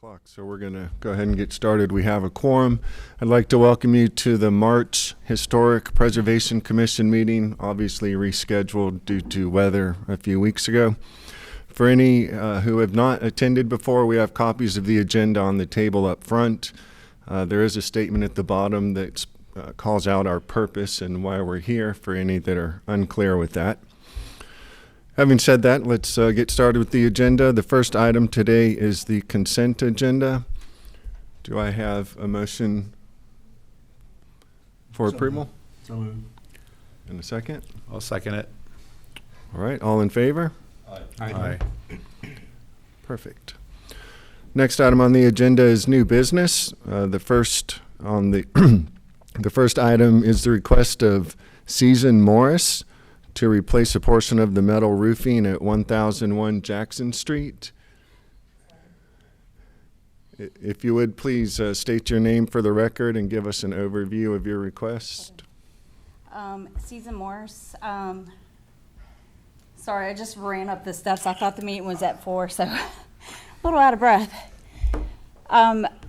o'clock, so we're going to go ahead and get started. We have a quorum. I'd like to welcome you to the March Historic Preservation Commission meeting, obviously rescheduled due to weather a few weeks ago. For any who have not attended before, we have copies of the agenda on the table up front. There is a statement at the bottom that calls out our purpose and why we're here for any that are unclear with that. Having said that, let's get started with the agenda. The first item today is the consent agenda. Do I have a motion for approval? So moved. And a second? I'll second it. All right, all in favor? Aye. Perfect. Next item on the agenda is new business. The first item is the request of Season Morris to replace a portion of the metal roofing at 1001 Jackson Street. If you would, please state your name for the record and give us an overview of your request. Season Morris. Sorry, I just ran up the steps. I thought the meeting was at 4, so a little out of breath.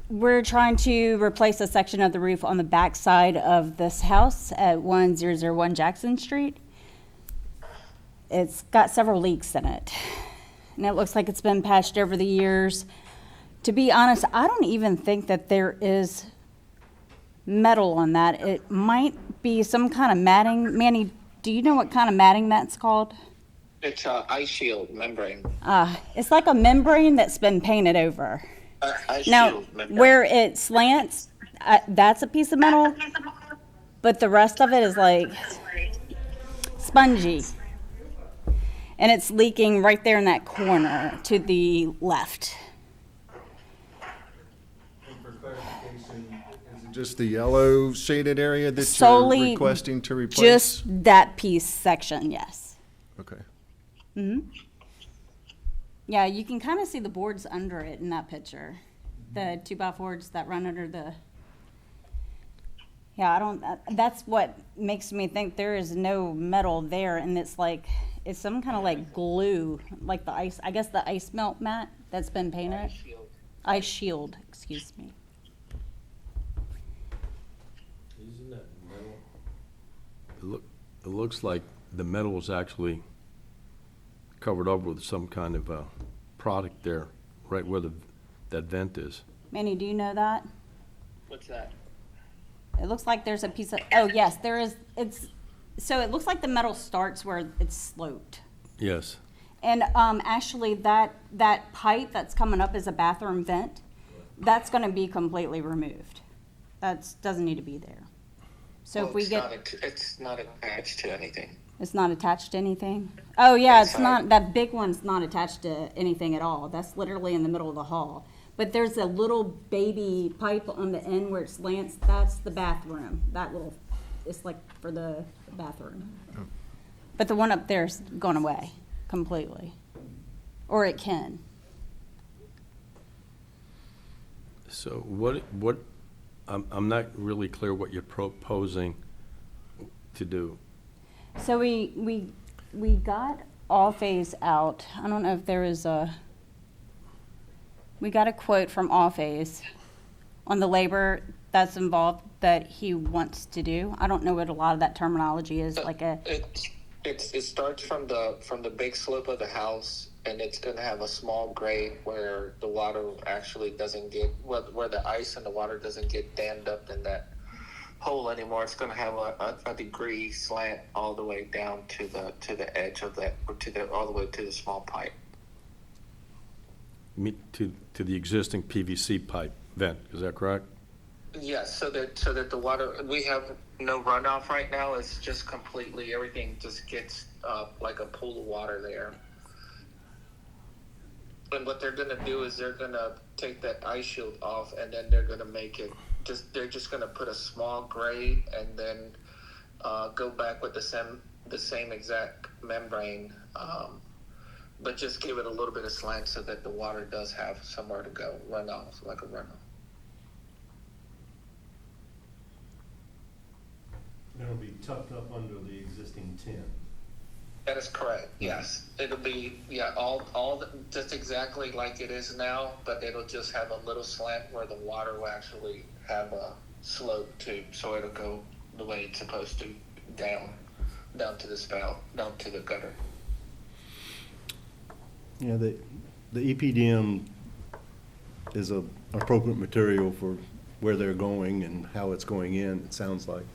We're trying to replace a section of the roof on the back side of this house at 1001 Jackson Street. It's got several leaks in it, and it looks like it's been patched over the years. To be honest, I don't even think that there is metal on that. It might be some kind of matting. Manny, do you know what kind of matting that's called? It's a ice shield membrane. It's like a membrane that's been painted over. Ice Now, shield membrane. where it slants, that's a piece of metal, but the rest of it is like spongy. And it's leaking right there in that corner to the left. And for clarification, is it just the yellow shaded area that Solely you're requesting to replace? Just that piece section, yes. Okay. Yeah, you can kind of see the boards under it in that picture. The 2x4s that run under the, that's what makes me think there is no metal there, and it's some kind of like glue, like the ice, I guess the ice melt mat that's been painted. Ice shield. Ice shield, excuse me. Isn't that metal? It looks like the metal is actually covered over with some kind of product there, right where that vent is. Manny, do you know that? What's that? It looks like there's a piece of, oh yes, there is, so it looks like the metal starts where it's sloped. Yes. And actually that pipe that's coming up is a bathroom vent. That's gonna be completely removed. That doesn't need to be there. So if we get. It's not attached to anything. It's not attached to anything? Oh yeah, it's Inside. not, that big one's not attached to anything at all. That's literally in the middle of the hall. But there's a little baby pipe on the end where it slants, that's the bathroom. That little, it's like for the bathroom. But the one up there's gone away completely. Or it can. So what, I'm not really clear what you're proposing to do. So we got all phase out. I don't know if there is we got a quote from all phase on the labor that's involved that he wants to do. I don't know what a lot of that terminology is, like a. It starts from the big slope of the house, and it's going to have a small grade where the water actually doesn't get where the ice and the water doesn't get dammed up in that hole anymore. It's going to have a degree slant all the way down to the edge of that, or all the way to the small pipe. To the existing PVC pipe vent, is that correct? Yes, so that the water, we have no runoff right now. It's just completely, everything just gets like a pool of water there. And what they're gonna do is they're gonna take that ice shield off, and then they're gonna make it they're just gonna put a small grate, and then go back with the same exact membrane, but just give it a little bit of slant so that the water does have somewhere to go, run off, like a runoff. It'll be tucked up under the existing tin. That is correct, yes. It'll be, yeah, just exactly like it is now, but it'll just have a little slant where the water will actually have a slope to, so it'll go the way it's supposed to, down to the spout, down to the gutter. Yeah, the EPDM is a appropriate material for where they're going and how it's going in, it sounds like.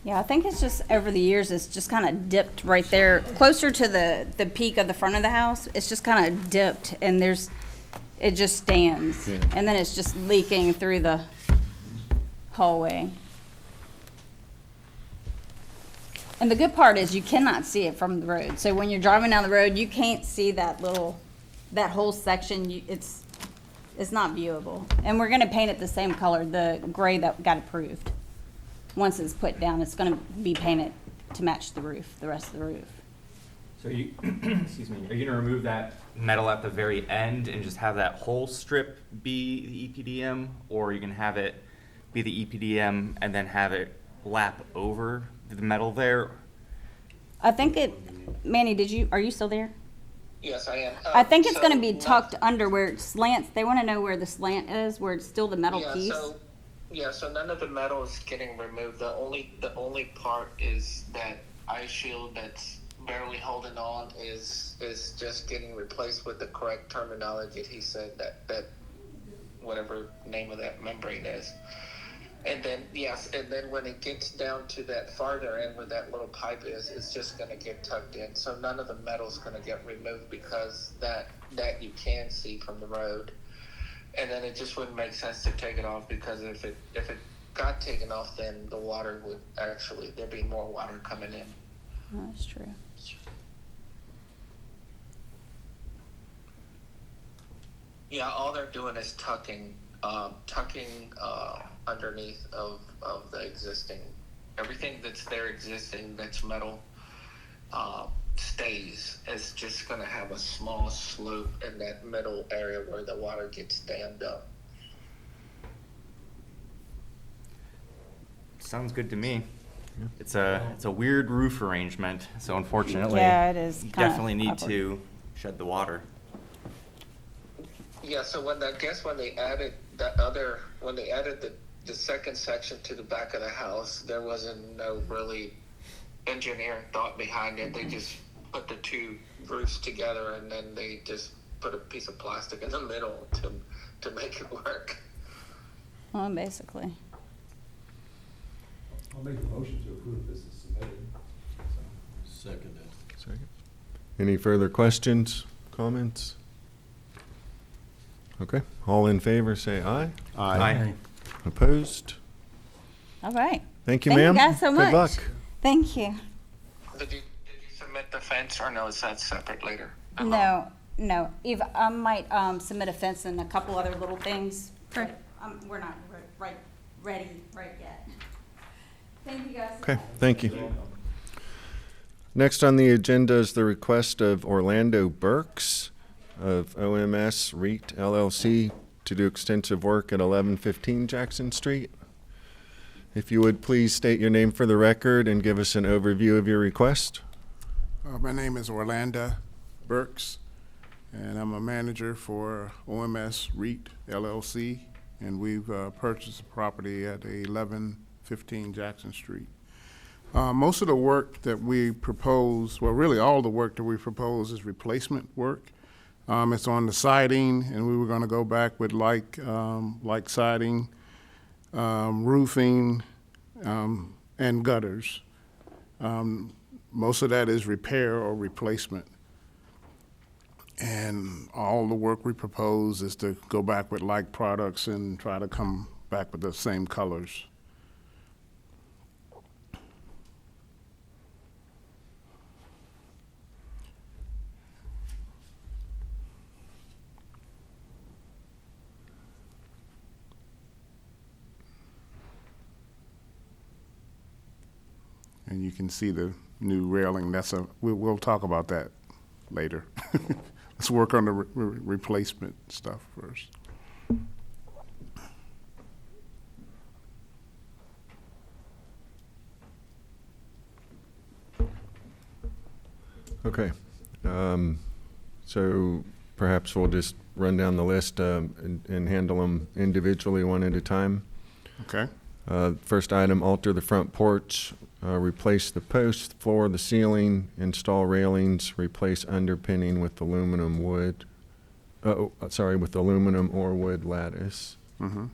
Yeah, I think it's just over the years, it's just kind of dipped right there, closer to the peak of the front of the house. It's just kind of dipped and it just stands. Yeah. And then it's just leaking through the hallway. And the good part is you cannot see it from the road. So when you're driving down the road, you can't see that whole section. It's not viewable. And we're gonna paint it the same color, the gray that got approved. Once it's put down, it's gonna be painted to match the roof, the rest of the roof. So you, excuse me, are you gonna remove that metal at the very end and just have that whole strip be the EPDM? Or are you gonna have it be the EPDM and then have it lap over the metal there? I think Manny, are you still there? Yes, I am. I think it's So gonna be no- tucked under where it slants. They wanna know where the slant is, where it's still the metal Yeah, piece. so none of the metal is getting removed. The only part is that ice shield that's barely holding on is just getting replaced with the correct terminology. He said that whatever name of that membrane is. And then when it gets down to that farther end where that little pipe is, it's just going to get tucked in. So none of the metal's going to get removed because that you can see from the road. And then it just wouldn't make sense to take it off, because if it got taken off, then the water would there'd be more water coming in. That's true. Yeah, all they're doing is tucking underneath of the existing, everything that's there existing that's metal stays. It's just going to have a small slope in that middle area where the water gets dammed up. Sounds good to me. It's a weird roof arrangement, so unfortunately, Yeah, it is you kinda definitely need awkward. to shed the water. Yeah, so when they added the second section to the back of the house, there wasn't no really engineering thought behind it. They just put the two roofs together, and then they just put a piece of plastic in the middle to make it work. Well, basically. I'll make a motion to approve this as submitted. Second. Second. Any further questions, comments? Okay, all in favor, say aye. Aye. Opposed? All right. Thank you, Thank you ma'am. guys so much. Good luck. Thank you. Did you submit the fence, or no? Is that separate later? No. Eve, I might submit a fence and a couple other little things. But, we're not ready right yet. Thank you guys. Okay, thank you. Next on the agenda is the request of Orlando Burks of OMS REIT LLC to do extensive work at 1115 Jackson Street. If you would please state your name for the record and give us an overview of your request. My name is Orlando Burks, and I'm a manager for OMS REIT LLC, and we've purchased a property at 1115 Jackson Street. Most of the work that we propose, well, really all the work that we propose is replacement work. It's on the siding, and we were going to go back with like siding, roofing, and gutters. Most of that is repair or replacement. And all the work we propose is to go back with like products and try to come back with the same colors. And you can see the new railing. We'll talk about that later. Let's work on the replacement stuff first. Okay. So perhaps we'll just run down the list and handle them individually one at a time. Okay. First item, alter the front porch, replace the post, floor, the ceiling, install railings, replace underpinning with aluminum wood. With aluminum or wood lattice. Mm-hmm.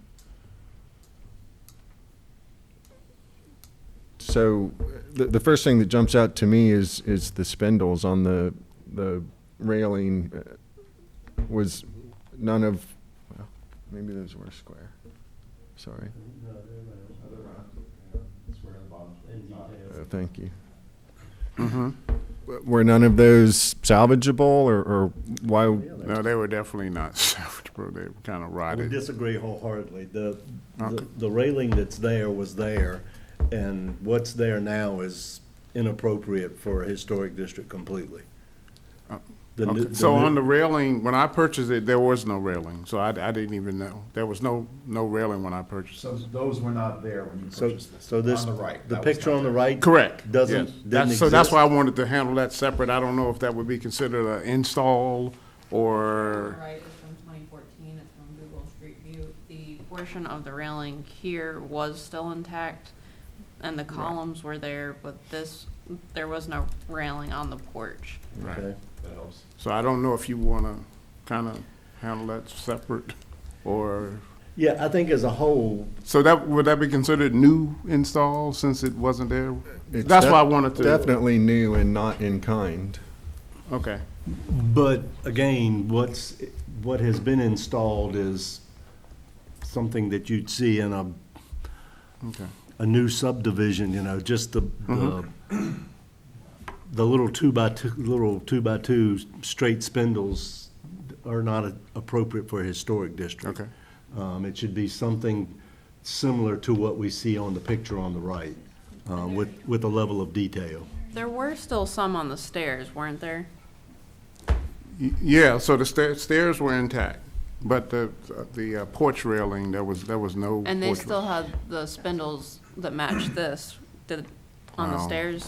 So the first thing that jumps out to me is the spindles on the railing. Was none of, well, maybe those were square. Sorry. Thank you. Mm-hmm. Were none of those salvageable, or why? No, they were definitely not salvageable. They were kind of We rotted. disagree wholeheartedly. Okay. The railing that's there was there, and what's there now is inappropriate for a historic district completely. The new- Okay. the So new- on the railing, when I purchased it, there was no railing, so I didn't even know. There was no railing when I purchased So it. those were not there when you So, purchased this? so this, On the right? the that was picture not on the there. right. Correct. Yes. Didn't So that's exist. why I wanted to handle that separate. I don't know if that would be considered an install or, Right, it's from 2014, it's from Google Street View. The portion of the railing here was still intact, and the columns were there, but there was no railing on the porch. right. Okay. That helps. So I don't know if you want to kind of handle that separate or, Yeah, I think as a whole, so would that be considered new install since it wasn't there? It's That's why I wanted to. Definitely new and not in kind. Okay. but again, what has been installed is something that you'd see in Okay. a new subdivision, just the little two by two straight spindles are not appropriate for a historic district. Okay. It should be something similar to what we see on the picture on the right, with a level of detail. There were still some on the stairs, weren't there? Yeah, so the stairs were intact, but the porch railing, there was no. And they porch still rail- had the spindles that matched this, on the Well, stairs?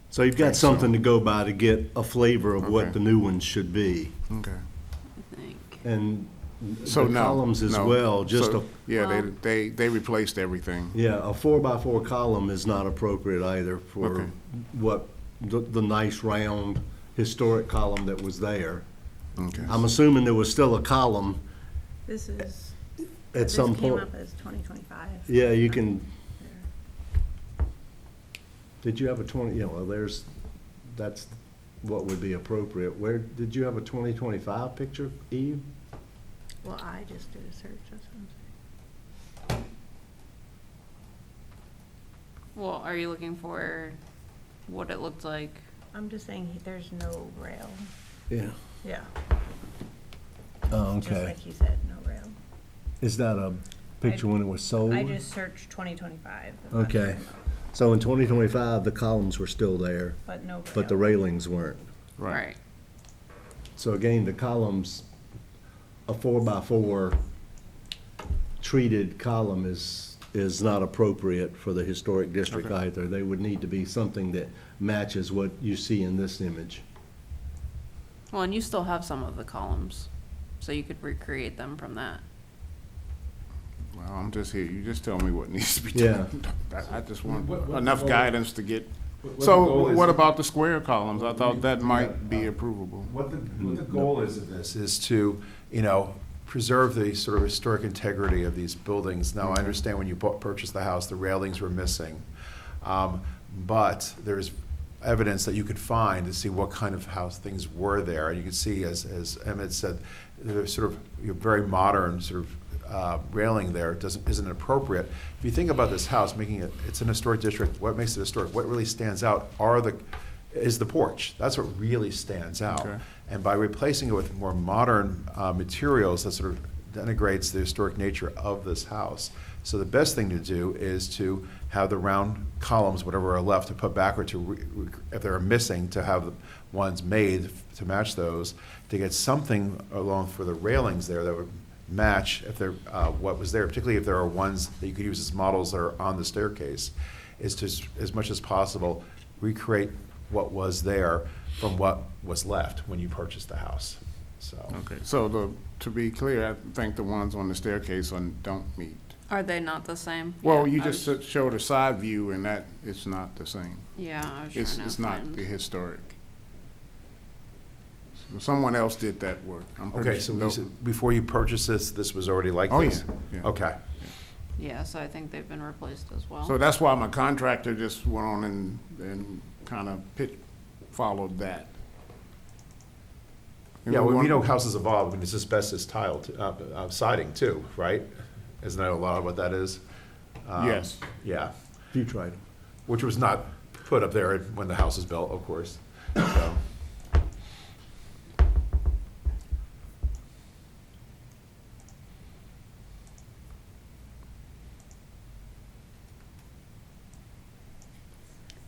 So you've got Think so. something to go by to get a flavor of what Okay. the new ones should be. Okay. I think. And So the no, columns as no. well, just So, Yeah, Well- they replaced everything. a 4x4 column is not appropriate either for Okay. what, the nice round historic column that was there. Okay. I'm assuming there was still a column This is, at some this came point. up as 2025. Yeah, you can, did you have a 20, that's what would be appropriate. Where, did you have a 2025 picture, Eve? Well, I just did a search, that's what I'm saying. Well, are you looking for what it looked like? I'm just saying, there's no rail. Yeah. Yeah. Oh, Just like you said, no rail. Is that a picture when it was sold? I just searched 2025. Okay. So in 2025, the columns were still there, But no rail. but the railings weren't. Right. So again, the columns, a 4x4 treated column is not appropriate for the historic district Okay. either. They would need to be something that matches what you see in this image. Well, and you still have some of the columns, so you could recreate them from that. Well, I'm just here. You just tell me what needs to be Yeah. done. I just want What enough goal- guidance to get. what the So goal is- what about the square columns? I thought that might be approvable. What the goal is of this is to, preserve the sort of historic integrity of these buildings. Now, I understand when you purchased the house, the railings were missing. But there's evidence that you could find to see what kind of house things were there. And you can see, as Emmett said, there's sort of very modern sort of railing there isn't appropriate. If you think about this house, it's an historic district, what makes it historic, what really stands out is the porch. That's what really stands out. Okay. And by replacing it with more modern materials, that sort of denigrates the historic nature of this house. So the best thing to do is to have the round columns, whatever are left, to put back, or if they're missing, to have the ones made to match those, to get something along for the railings there that would match if they're what was there, particularly if there are ones that you could use as models that are on the staircase, is to, as much as possible, recreate what was there from what was left when you purchased the house, so. Okay, so to be clear, I think the ones on the staircase don't meet. Are they not the same? Well, Yeah, you I just was- showed a side view and that, it's not the same. Yeah, I was It's, trying to it's not find. the historic. So someone else did that work. I'm pretty Okay, so sure- before you purchased this, this was already like Oh, this? yeah, yeah. Okay. Yeah, so I think they've been replaced as well. So that's why my contractor just went on and kind of followed that. And Yeah, we well, want- you know, houses evolve, and it's asbestos tile, siding too, right? Isn't that a lot of what that is? Yes. Yeah, Future item. which was not put up there when the house was built, of course. So,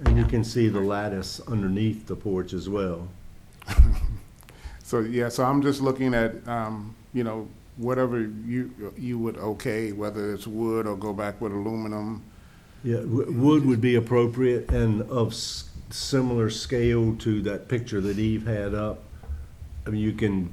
And you can see the lattice underneath the porch as well. So, yeah, so I'm just looking at, you know, whatever you would okay, whether it's wood or go back with aluminum. Yeah, wood would be appropriate and of similar scale to that picture that Eve had up. I mean, you can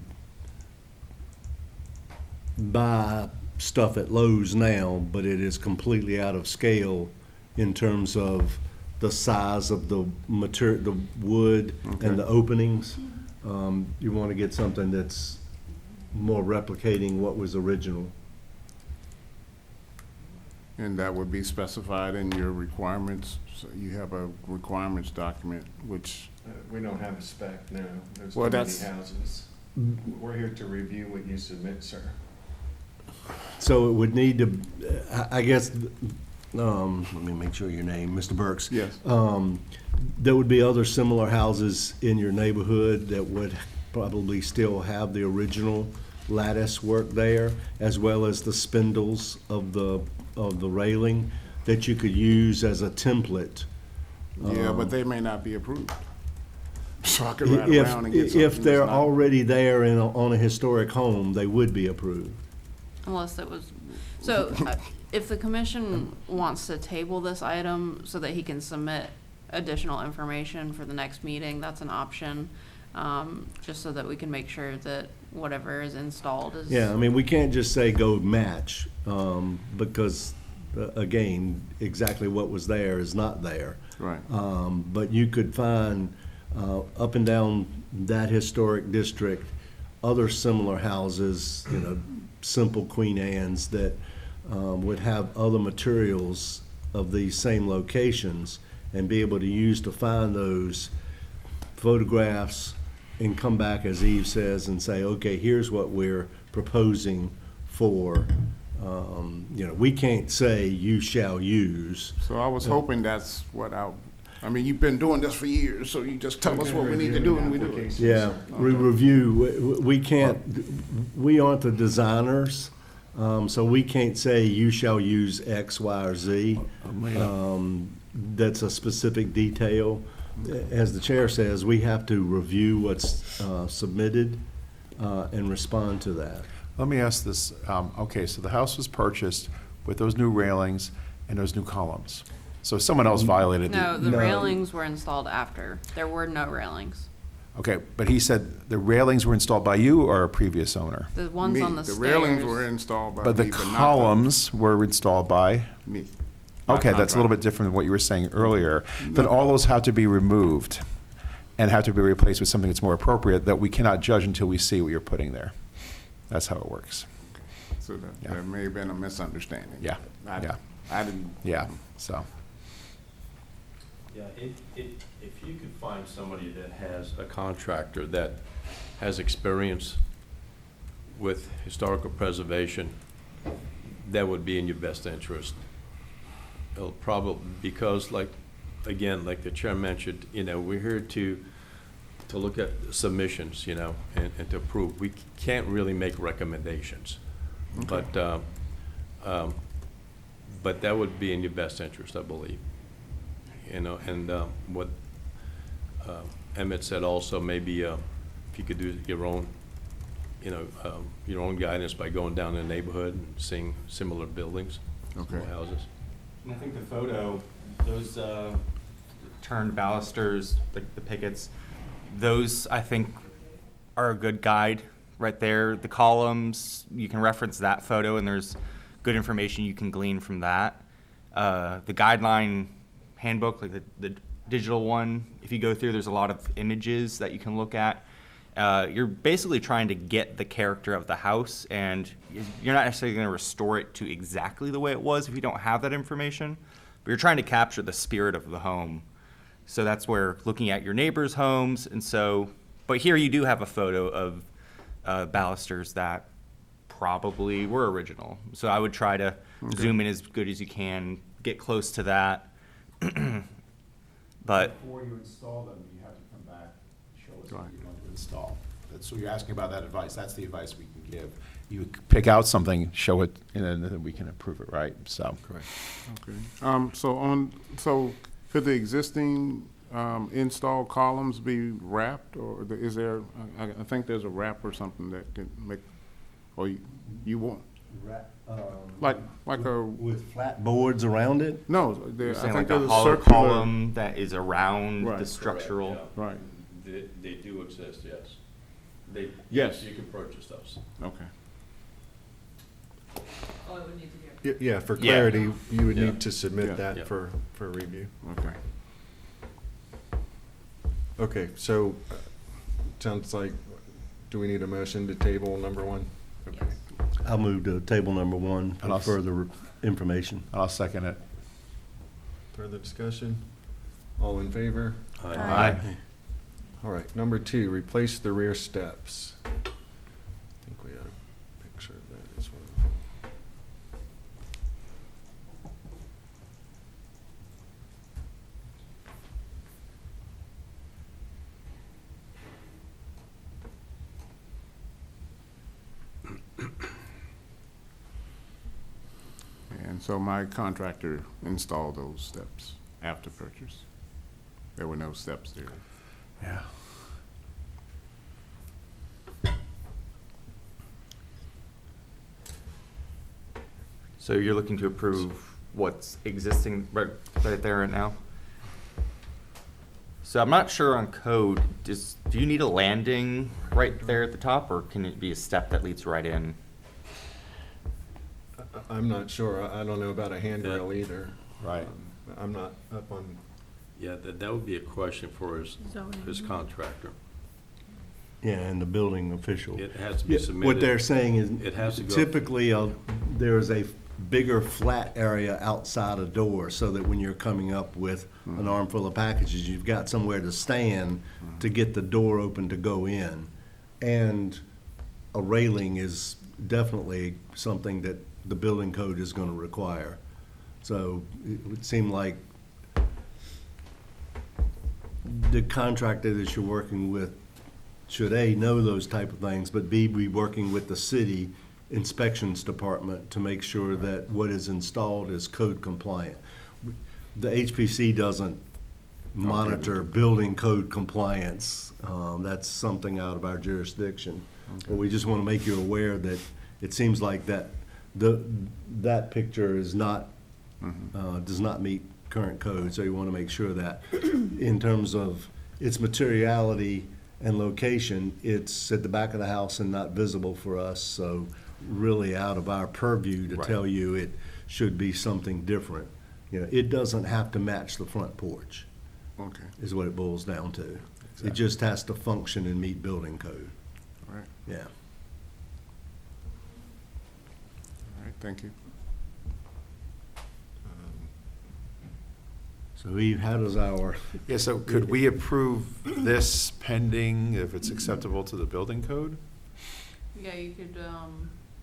buy stuff at Lowe's now, but it is completely out of scale in terms of the size of the material, the wood and the openings. You want to get something that's more replicating what was original. And that would be specified in your requirements. So you have a requirements document, which, We don't have a spec, no. There's Well, too many that's- houses. We're here to review what you submit, sir. So it would need to, I guess, let me make sure your name, Mr. Burks. yes. There would be other similar houses in your neighborhood that would probably still have the original lattice work there, as well as the spindles of the railing that you could use as a template. Yeah, but they may not be approved. So I could ride around and get something. If they're that's not- already there on a historic home, they would be approved. Unless it was, so if the commission wants to table this item so that he can submit additional information for the next meeting, that's an option. Just so that we can make sure that whatever is installed is. Yeah, I mean, we can't just say go match, because, again, exactly what was there is not there. Right. But you could find, up and down that historic district, other similar houses, you know, simple Queen Anne's that would have other materials of these same locations and be able to use to find those photographs and come back, as Eve says, and say, okay, here's what we're proposing for, you know, we can't say you shall use. So I was hoping that's what I mean, you've been doing this for years, so you just tell us what we need to do and we do it. Yeah, we review, we can't, we aren't the designers, so we can't say you shall use X, Y, or Z. That's a specific detail. As the chair says, we have to review what's submitted and respond to that. let me ask this, okay, so the house was purchased with those new railings and those new columns. So someone else violated the. No, the No. railings were installed after. There were no railings. Okay, but he said the railings were installed by you or a previous owner? The ones Me, on the the stairs. railings were installed by me, But the not columns were installed by? me. Okay, My that's a little bit contractor. different than what you were saying earlier. Then all those have to be removed and have to be replaced with something that's more appropriate that we cannot judge until we see what you're putting there. That's how it works. So Yeah. there may have been a misunderstanding. Yeah, I- yeah. I didn't. Yeah, so, Yeah, if you could find somebody that has a contractor that has experience with historical preservation, that would be in your best interest. It'll probably, because like, again, like the chair mentioned, you know, we're here to look at submissions, you know, and to approve. We can't really make recommendations. But that would be in your best interest, I believe. You know, and what Emmett said also, maybe if you could do your own, you know, your own guidance by going down the neighborhood and seeing similar buildings, Okay. similar houses. And I think the photo, those turned balusters, the pickets, those I think are a good guide right there. The columns, you can reference that photo and there's good information you can glean from that. The guideline handbook, like the digital one, if you go through, there's a lot of images that you can look at. You're basically trying to get the character of the house, and you're not necessarily going to restore it to exactly the way it was if you don't have that information, but you're trying to capture the spirit of the home. So that's where looking at your neighbors' homes, and so, but here you do have a photo of balusters that probably were original. So I would try to zoom in as good as you can, get close to that. But Before you install them, you have to come back and show us what Right. you want to install. So you're asking about that advice. That's the advice we can give. You pick out something, show it, and then we can approve it, right? So. Correct. Okay. So could the existing, installed columns be wrapped, or is there, I think there's a wrap or something that can make, or you want, like a, With flat boards around it? no, you're there, I saying think like a there's a hollow circular. column that is around Right. the Correct, structural. Correct, yeah. Right, They do exist, yes. They, Yes. you can purchase those. okay. Oh, it would need to be. Yeah, for Yeah. clarity, you would Yeah. need to submit Yeah. that Yeah. for review. Okay. Okay, so, sounds like, do we need a motion to table number one? Okay. I'll move to table number one And for I'll further information. I'll second it. Further discussion? All in favor? Aye. All right, number two, replace the rear steps. I think we had a picture of that as well. And so my contractor installed those steps after purchase. There were no steps there. Yeah. So you're looking to approve what's existing right there right now? So I'm not sure on code, do you need a landing right there at the top, or can it be a step that leads right in? I'm not sure. I don't know about a handrail either. Right. I'm not up on, Yeah, that would be a question for his Zoning. contractor. Yeah, and the building official. It has to be Yeah, submitted. what they're saying is. It has to go- Typically, there's a bigger flat area outside a door, so that when you're coming up with an armful of packages, you've got somewhere to stand to get the door open to go in. And a railing is definitely something that the building code is gonna require. So it would seem like the contractor that you're working with should A, know those type of things, but B, be working with the city inspections department to make sure that what is installed is code compliant. The HPC doesn't monitor building code compliance. That's something out of our jurisdiction. But we just want to make you aware that it seems like that that picture is not, does not meet current code, so you want to make sure that in terms of its materiality and location, it's at the back of the house and not visible for us, so really out of our purview to Right. tell you it should be something different. You know, it doesn't have to match the front porch, Okay, is what it boils down to. It Exactly. just has to function and meet building code, all right, yeah. all right, thank you. So Eve, how does our, Yeah, so could we approve this pending if it's acceptable to the building code? Yeah, you could,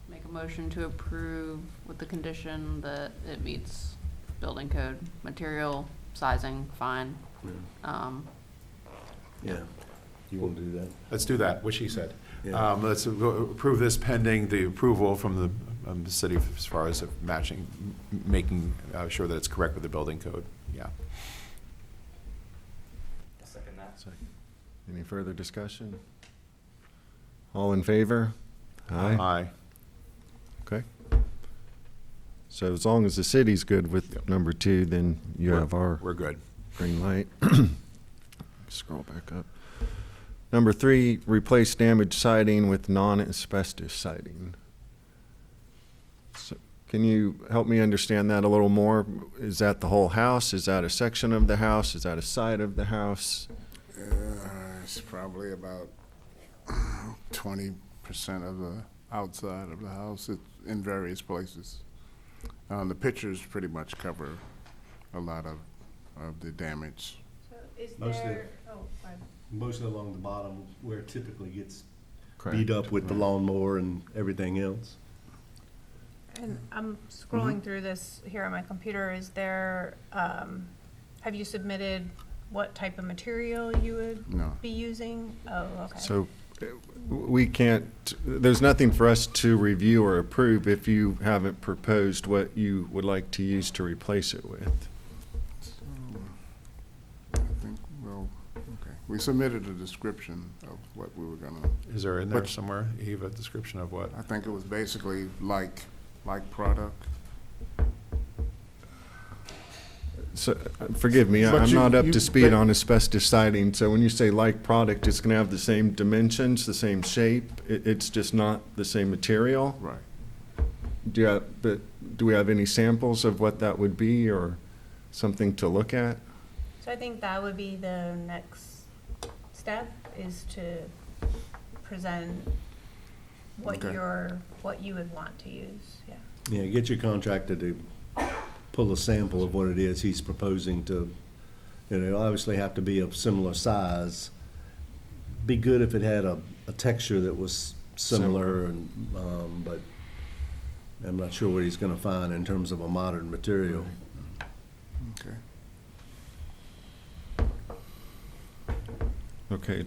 make a motion to approve with the condition that it meets building code, material, sizing, fine. yeah, you want to do that? Let's do that, what she said. Yeah. Let's approve this pending the approval from the city as far as matching, making sure that it's correct with the building code, yeah. I'll second that. any further discussion? All in favor? Aye. Okay. So as long as the city's good with number two, then you have our We're good. Green light. Scroll back up. Number 3, replace damaged siding with non-asbestos siding. So, can you help me understand that a little more? Is that the whole house? Is that a section of the house? Is that a side of the house? It's probably about 20% of the outside of the house. It's in various places. The pictures pretty much cover a lot of the damage. So is Most of there, oh, pardon. Mostly along the bottom where it typically gets Correct. beat up with the lawnmower and everything else. And I'm scrolling through this here on my computer. Is there, have you submitted what type of material you would No. be using? Oh, okay. So we can't, there's nothing for us to review or approve if you haven't proposed what you would like to use to replace it with. I think, well, okay. We submitted a description of what we were gonna, Is there in there But- somewhere, Eve, a description of what? I think it was basically like product. So, forgive me, But I'm you- not up you- to speed but- on asbestos siding, so when you say like product, it's gonna have the same dimensions, the same shape, it's just not the same material? Right. But do we have any samples of what that would be, or something to look at? So I think that would be the next step, is to present what Okay. what you would want to use, yeah. Yeah, get your contractor to pull a sample of what it is he's proposing to, it'll obviously have to be of similar size. Be good if it had a texture that was similar, and, but I'm not sure what he's gonna find in terms of a modern material. Okay. Okay,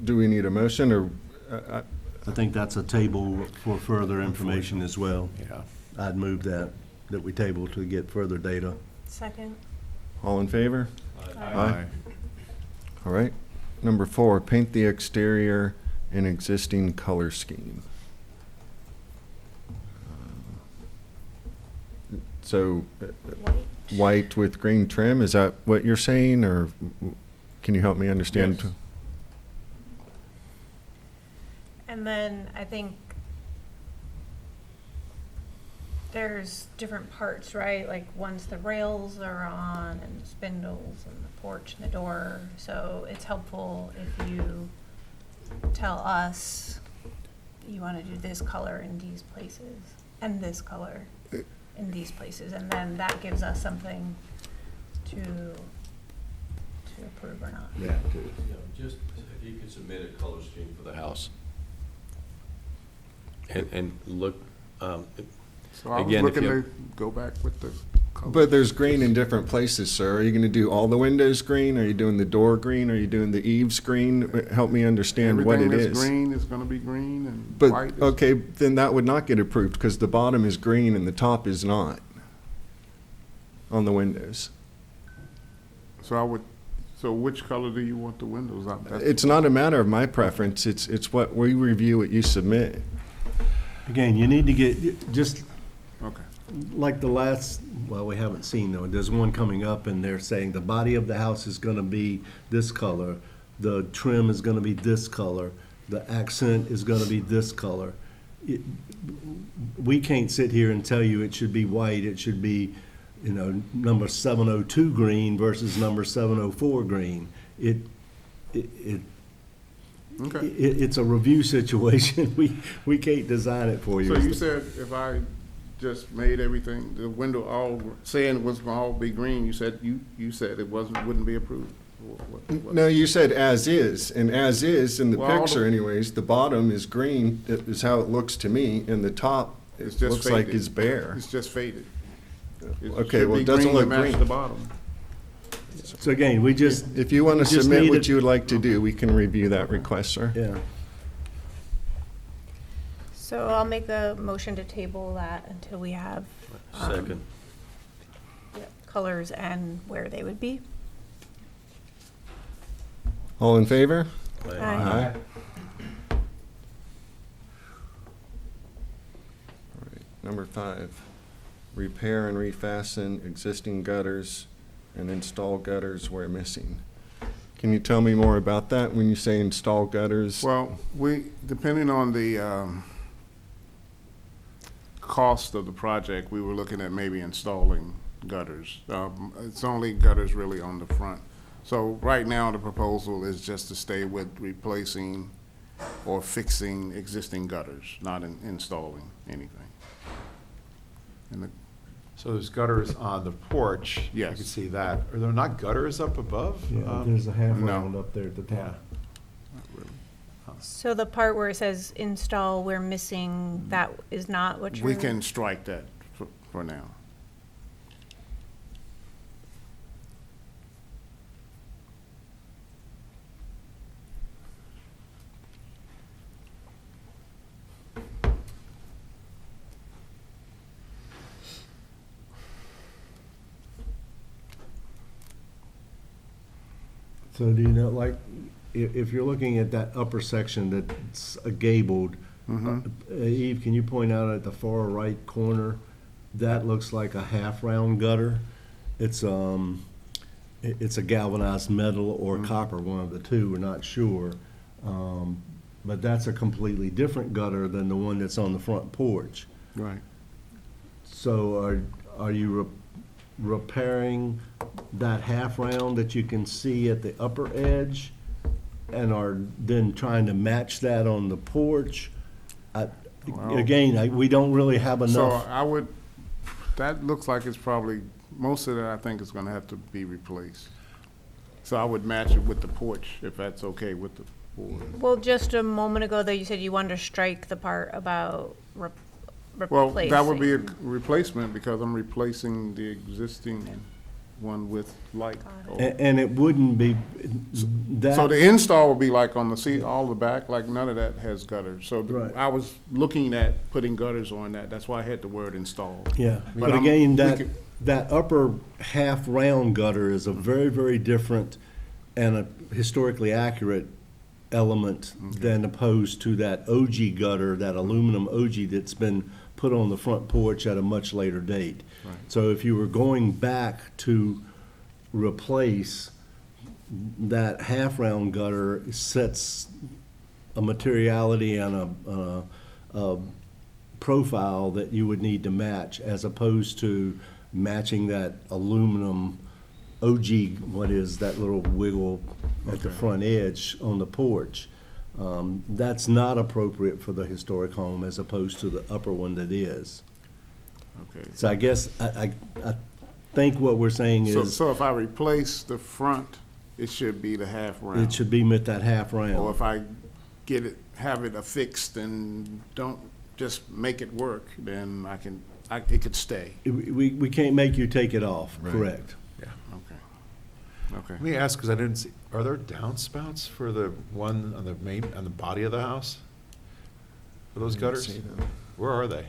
do we need a motion, or, I think that's a table for further information as well. Yeah. I'd move that we table to get further data. Second? all in favor? Aye. All right. Number 4, paint the exterior in existing color scheme. So, White? white with green trim, is that what you're saying, or can you help me understand? Yes. And then I think there's different parts, right? Like once the rails are on and the spindles and the porch and the door. So it's helpful if you tell us you want to do this color in these places and this color in these places. And then that gives us something to approve or not. Yeah. Just if you could submit a color scheme for the house. And look, So I was Again, if looking you- to go back with the color. But there's green in different places, sir. Are you gonna do all the windows green? Are you doing the door green? Are you doing the eaves green? Help me understand what it Everything is. that's green is gonna be green, and But, white is. okay, then that would not get approved, because the bottom is green and the top is not on the windows. So which color do you want the windows on? It's not a matter of my preference, it's what we review, what you submit. Again, you need to get, just Okay. like the last, well, we haven't seen though, there's one coming up and they're saying the body of the house is gonna be this color, the trim is gonna be this color, the accent is gonna be this color. We can't sit here and tell you it should be white, it should be, number 702 green versus number 704 green. Okay. It's a review situation. We can't design it for you. So you said if I just made everything, the window all, saying it was gonna all be green, you said it wouldn't be approved? What- No, you said as is, and as is, in the Well, all picture the- anyways, the bottom is green, that is how it looks to me, and the top, It's it just looks like faded. it's bare. It's just faded. It Okay, should well, be it doesn't green to look match green. the bottom. So again, we just, If you want to Just submit need what it- you would like to do, we can review that request, sir. yeah. So I'll make a motion to table that until we have second. colors and where they would be. All in favor? Aye. All right, number 5, repair and refasten existing gutters and install gutters where missing. Can you tell me more about that when you say install gutters? Well, depending on the cost of the project, we were looking at maybe installing gutters. It's only gutters really on the front. So right now, the proposal is just to stay with replacing or fixing existing gutters, not installing anything. And the So there's gutters on the porch. I Yes. can see that. Are there not gutters up above? There's a half no. round up there at the Yeah. top. So the part where it says install, we're missing, that is not what you're. We can strike that for now. So do you know, like, if you're looking at that upper section that's gabled, Eve, can you point out at the far right corner, that looks like a half-round gutter? It's a galvanized metal or copper, one of the two, we're not sure. But that's a completely different gutter than the one that's on the front porch. Right. So are you repairing that half round that you can see at the upper edge? And are then trying to match that on the porch? Well- Again, we don't really have So enough. that looks like it's probably, most of that I think is gonna have to be replaced. So I would match it with the porch, if that's okay with the board. Well, just a moment ago, though, you said you wanted to strike the part about Well, replacing. that would be a replacement, because I'm replacing the existing one with light. And it wouldn't be, So that, the install will be like on the seat, all the back, like none of that has gutters. So Right. I was looking at putting gutters on that, that's why I had the word installed. yeah. But But I'm- again, we that, could- that upper half-round gutter is a very, very different and a historically accurate element than opposed to that OG gutter, that aluminum OG that's been put on the front porch at a much later date. Right. So if you were going back to replace that half-round gutter, sets a materiality and a profile that you would need to match, as opposed to matching that aluminum OG, what is that little wiggle at the front edge on the porch. That's not appropriate for the historic home as opposed to the upper one that is. Okay. So I guess, I think what we're saying So, is, so if I replace the front, it should be the half round? it should be with that half Or round. if I have it affixed and don't just make it work, then it could stay. We can't make you take it off, Right. correct? Okay. Okay. Let me ask, because I didn't see, are there downspouts for the one on the body of the house? For those I didn't gutters? see them. Where are they?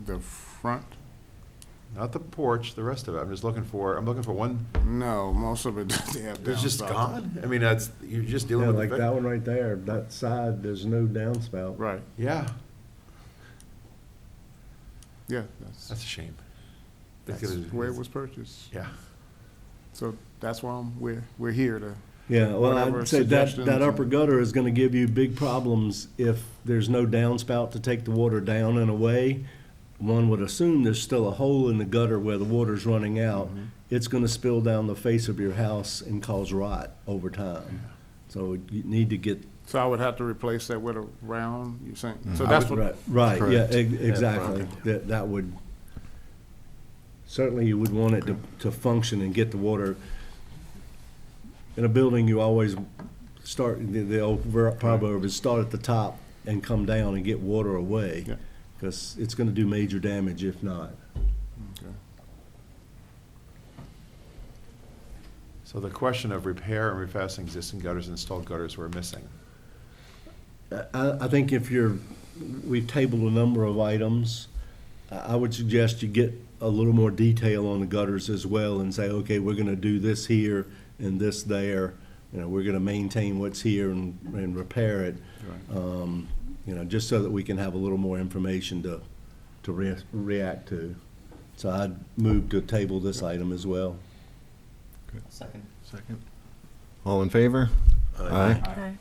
The front? Not the porch, the rest of it. I'm looking for one, No, most of it, they have it's just downspouts. gone? I mean, you're just Yeah, dealing with the. like that one right there, that side, there's no downspout. Right, Yeah, yeah, that's a shame. that's where it was purchased. Yeah. So that's why we're here to, Yeah, well, Whatever I'd say that suggestions upper and- gutter is gonna give you big problems if there's no downspout to take the water down and away. One would assume there's still a hole in the gutter where the water's running out. It's gonna spill down the face of your house and cause rot over time. So you need to get. so I would have to replace that with a round, you're saying? So that's what, Right, yeah, Correct. exactly. Yeah. That would, certainly you would want it to function and get the water. In a building, you always start, the old proverb is start at the top and come down and get water away. Yeah. Because it's gonna do major damage if not. okay. So the question of repair and refastening existing gutters and installed gutters we're missing. I think if we've tabled a number of items, I would suggest you get a little more detail on the gutters as well and say, okay, we're gonna do this here and this there. You know, we're gonna maintain what's here and repair it. You know, just so that we can have a little more information to react to. So I'd move to table this item as well. Second. Second. All in favor? Aye. Okay.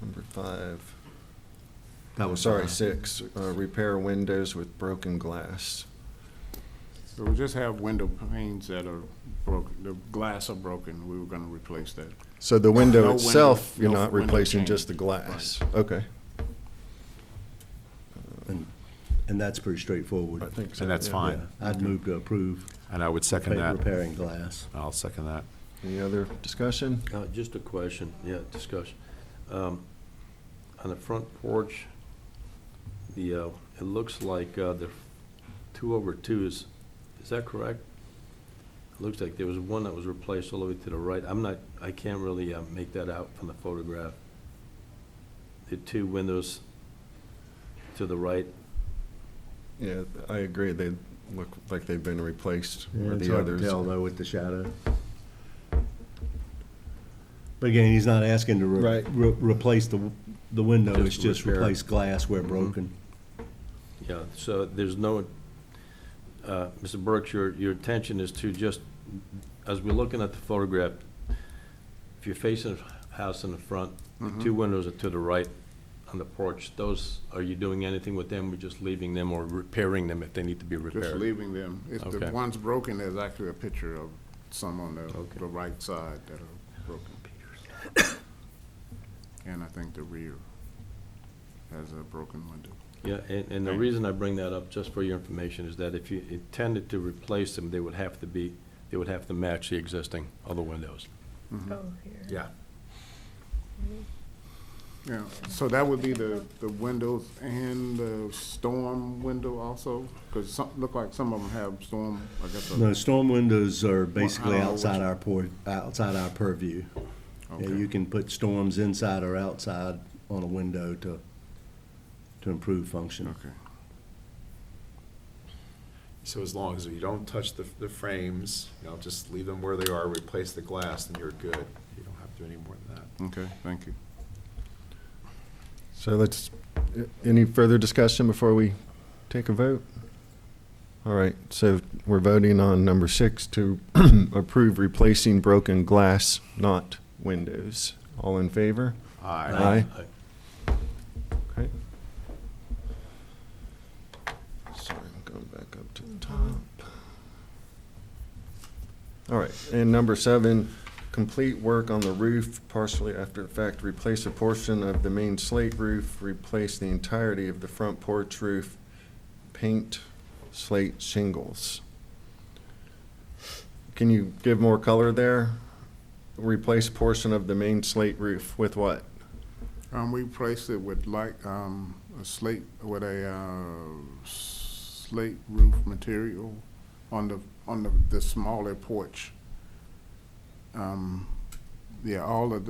Number 5. That was Sorry, fine. 6, repair windows with broken glass. So we just have window panes that are broken, the glass are broken, we were gonna replace that. So the window No itself, window- you're no not window replacing change. just the glass? Okay, And that's pretty straightforward. I think so. And that's yeah. fine. Yeah, I'd move to approve And I would second that. repairing glass. I'll second that. Any other discussion? Just a question, discussion. On the front porch, it looks like the 2/2 is that correct? It looks like there was one that was replaced all the way to the right. I can't really make that out from the photograph. The 2 windows to the right. Yeah, I agree, they look like they've been replaced, Yeah, or it's the hard to others. tell though with the shadow. But again, he's not asking to Right. replace the window, Just it's just repair. replace glass where Mhm. broken. Yeah, so there's no, Mr. Burks, your intention is to just, as we're looking at the photograph, if you're facing a house in the front, the 2 windows are to the right on the porch, are you doing anything with them, or just leaving them or repairing them if they need to be Just repaired? leaving them. If the Okay. one's broken, there's actually a picture of some on Okay. the right side that are broken. And I think the rear has a broken window. Yeah, and the Okay. reason I bring that up, just for your information, is that if you intended to replace them, they would have to match the existing other windows. Oh, here. Yeah. Yeah, so that would be the windows and the storm window also? Because look like some of them have storm, I guess. No, storm windows are basically know outside which- outside our purview. Yeah, Okay. you can put storms inside or outside on a window to improve function. Okay. So as long as you don't touch the frames, just leave them where they are, replace the glass, then you're good. You don't have to do any more than that. Okay, thank you. So any further discussion before we take a vote? All right, so we're voting on number 6 to approve replacing broken glass, not windows. All in favor? Aye. Okay. Sorry, I'm going back up to the top. All right, and number 7, complete work on the roof, partially after the fact, replace a portion of the main slate roof, replace the entirety of the front porch roof, paint slate shingles. Can you give more color there? Replace portion of the main slate roof with what? We replaced it with a slate, with a slate roof material on the smaller porch. Yeah, all of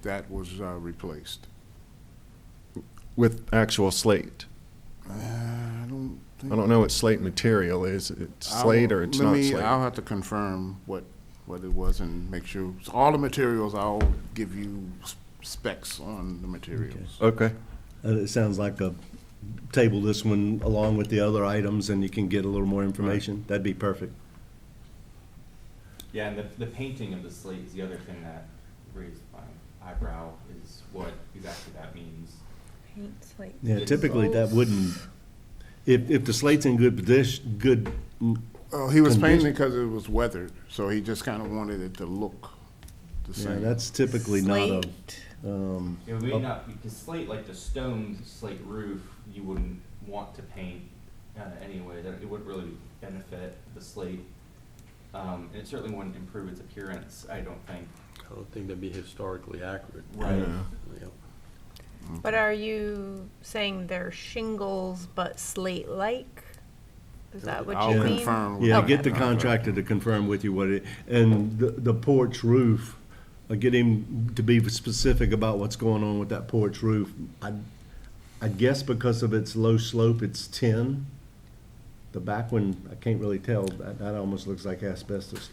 that was replaced. With actual slate? I don't think. I don't know what slate material is. It's slate or it's not slate? I'll have to confirm what it was and make sure. So all the materials, I'll give you specs on the materials. Okay. It sounds like table this one along with the other items and you can get a little more information. That'd be perfect. Yeah, and the painting of the slate is the other thing that raised my eyebrow, is what exactly that means. Paint slate. Yeah, typically that wouldn't, if the slate's in good good, Oh, he was Condition- painting because it was weathered, so he just kind of wanted it to look the yeah, same. that's typically not a, Slate. It may not, because slate, like the stone slate roof, you wouldn't want to paint anyway, that it wouldn't really benefit the slate. And it certainly wouldn't improve its appearance, I don't think. I don't think that'd be historically accurate. Right. Yeah. But are you saying they're shingles but slate-like? Is that what I'll you mean? confirm. with yeah, the get the contractor to confirm with you what and the porch roof, get him to be specific about what's going on with that porch roof. I guess because of its low slope, it's tin. The back one, I can't really tell, that almost looks like asbestos,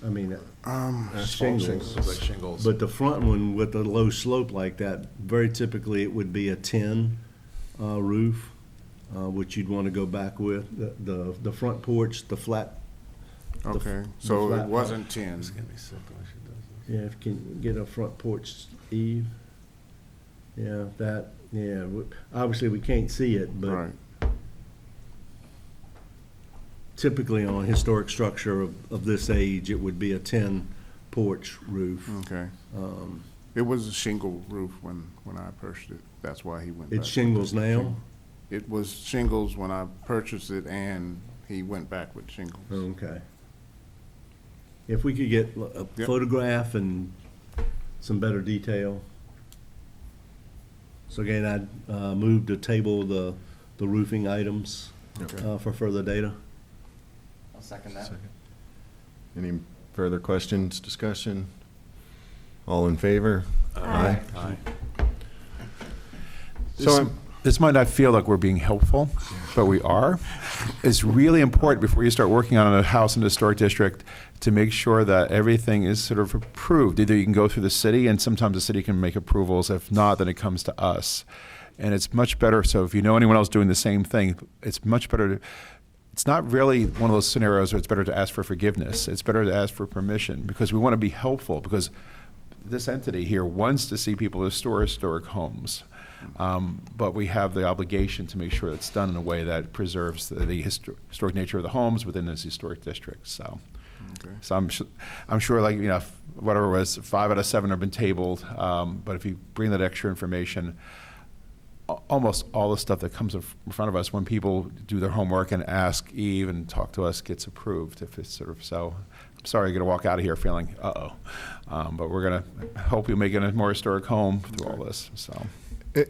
shingles. Looks like shingles. But the front one with the low slope like that, very typically it would be a tin roof. which you'd want to go back with. The front porch, the flat. Okay, the so flat it part. wasn't 10. It's gonna be simple when she does this. Yeah, if you can get a front porch eave. Yeah, that, yeah, obviously we can't see it, but Right, typically on a historic structure of this age, it would be a 10 porch roof. okay. Um, It was a shingle roof when I purchased it. That's why he went back. It's shingles now? It was shingles when I purchased it, and he went back with shingles. Okay. If we could get a Yep. photograph and some better detail. So again, I'd move to table the roofing items Okay. for further data. I'll second that. Second. Any further questions, discussion? All in favor? Aye. Aye. So This might not feel like we're being helpful, but we are. It's really important before you start working on a house in the historic district to make sure that everything is sort of approved. Either you can go through the city, and sometimes the city can make approvals. If not, then it comes to us. And it's much better, so if you know anyone else doing the same thing, it's much better to, it's not really one of those scenarios where it's better to ask for forgiveness. It's better to ask for permission, because we want to be helpful, because this entity here wants to see people restore historic homes. But we have the obligation to make sure it's done in a way that preserves the historic nature of the homes within this historic district, so. Okay. So I'm sure, like, you know, whatever it was, 5 out of 7 have been tabled, but if you bring that extra information, almost all the stuff that comes in front of us when people do their homework and ask Eve and talk to us gets approved, if it's sort of so. I'm sorry you're gonna walk out of here feeling, uh-oh. But we're gonna hope you make it a more historic home through all this, so.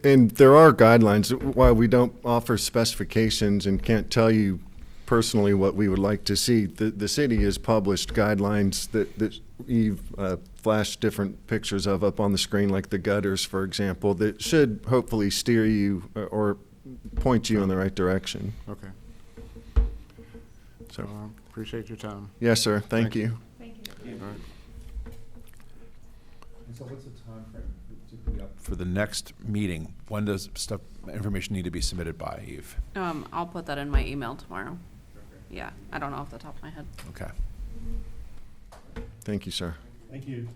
And there are guidelines. While we don't offer specifications and can't tell you personally what we would like to see, the city has published guidelines that Eve flashed different pictures of up on the screen, like the gutters, for example, that should hopefully steer you or point you in the right direction. Okay. So, Appreciate your time. yes, sir. Thank Thank you. Thank you. All right. So what's the time frame to be up for the next meeting? When does information need to be submitted by, Eve? I'll put that in my email tomorrow. Yeah, I don't know off the top of my head. Okay. Thank you, sir. Thank you.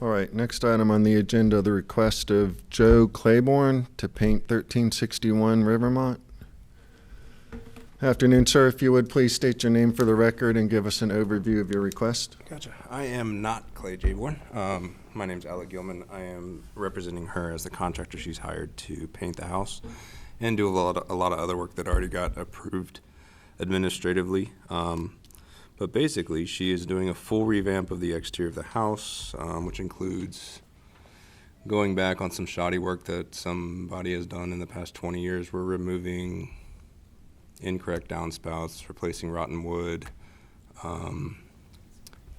All right, next item on the agenda, the request of Joe Claiborne to paint 1361 Rivermont. Afternoon, sir. If you would, please state your name for the record and give us an overview of your request. Gotcha. I am not Clay Jayborn. My name's Alec Gilman. I am representing her as the contractor she's hired to paint the house and do a lot of other work that already got approved administratively. But basically, she is doing a full revamp of the exterior of the house, which includes going back on some shoddy work that somebody has done in the past 20 years. We're removing incorrect downspouts, replacing rotten wood,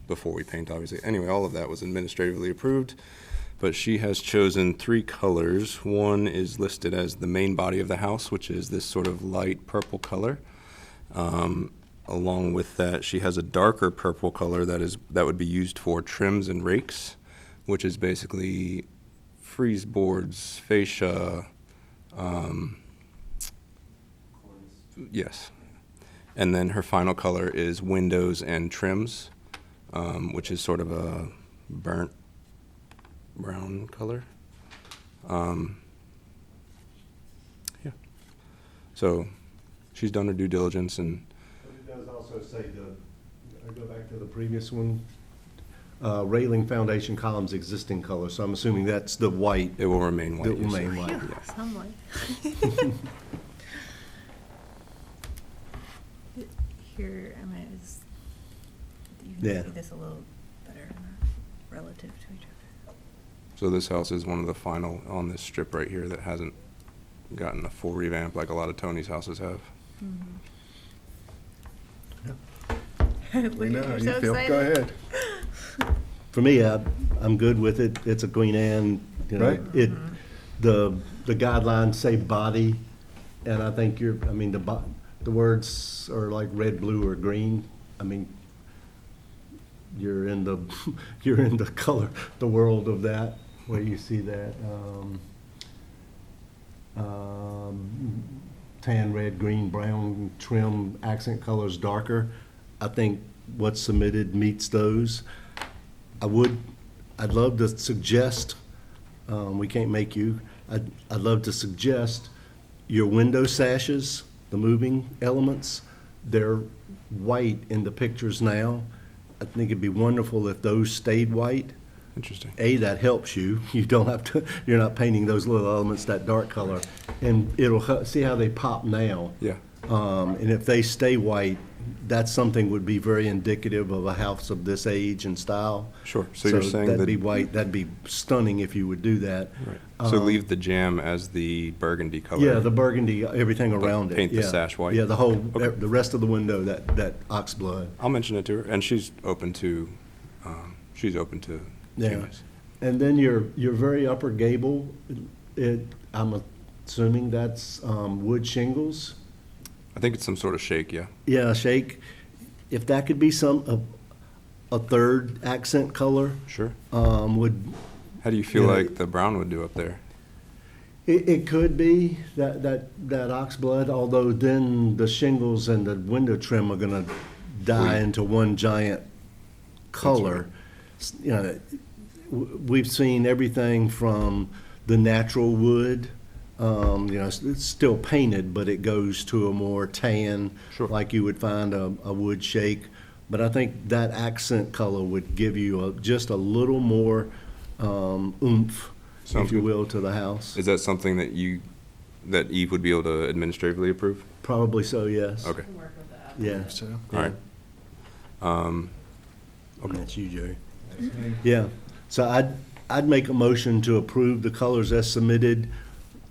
before we paint, obviously. Anyway, all of that was administratively approved, but she has chosen 3 colors. One is listed as the main body of the house, which is this sort of light purple color. Along with that, she has a darker purple color that would be used for trims and rakes, which is basically frieze boards, fascia, yes. And then her final color is windows and trims, which is sort of a burnt brown color. Yeah. So she's done her due diligence, and It does also say I go back to the previous one, railing foundation columns existing color, so I'm assuming that's the white. it will remain white. It will yes, sir. remain white. Yeah. Some way. Here, I mean, you Yeah. can see this a little better relative to each other. So this house is one of the final on this strip right here that hasn't gotten a full revamp like a lot of Tony's houses have. Look at you, so excited. Go ahead. For me, I'm good with it. It's a Queen Anne, you know, Right. the guidelines say body, and I think the words are like red, blue, or green. I mean, you're in the, you're in the color, the world of that, where you see that. tan, red, green, brown trim, accent colors darker. I think what's submitted meets those. I'd love to suggest, we can't make you, I'd love to suggest your window sashes, the moving elements, they're white in the pictures now. I think it'd be wonderful if those stayed white. Interesting. That helps you. You don't have to, you're not painting those little elements that dark color. And see how they pop now? Yeah. And if they stay white, that's something would be very indicative of a house of this age and style. Sure. So you're saying that'd that- be white, that'd be stunning if you would do that. Right. So leave the jam as the burgundy color. Yeah, the burgundy, everything around it. paint the yeah. sash white? Yeah, the whole, Okay. the rest of the window, that ox blood. I'll mention it to her, and she's open to Yeah. doing this. And then your very upper gable, I'm assuming that's wood shingles? I think it's some sort of shake, yeah. Yeah, shake. If that could be a third accent color, Sure. would, How do you feel Yeah. like the brown would do up there? it could be that ox blood, although then the shingles and the window trim are gonna die into one giant color. You know, we've seen everything from the natural wood, it's still painted, but it goes to a more tan, Sure. like you would find a wood shake. But I think that accent color would give you just a little more oomph, Sounds if you good. will, to the house. Is that something that Eve would be able to administratively approve? Probably so, yes. Okay. Work with that. Yeah. So, All right. Okay. That's you, Jerry. Yeah, so I'd make a motion to approve the colors as submitted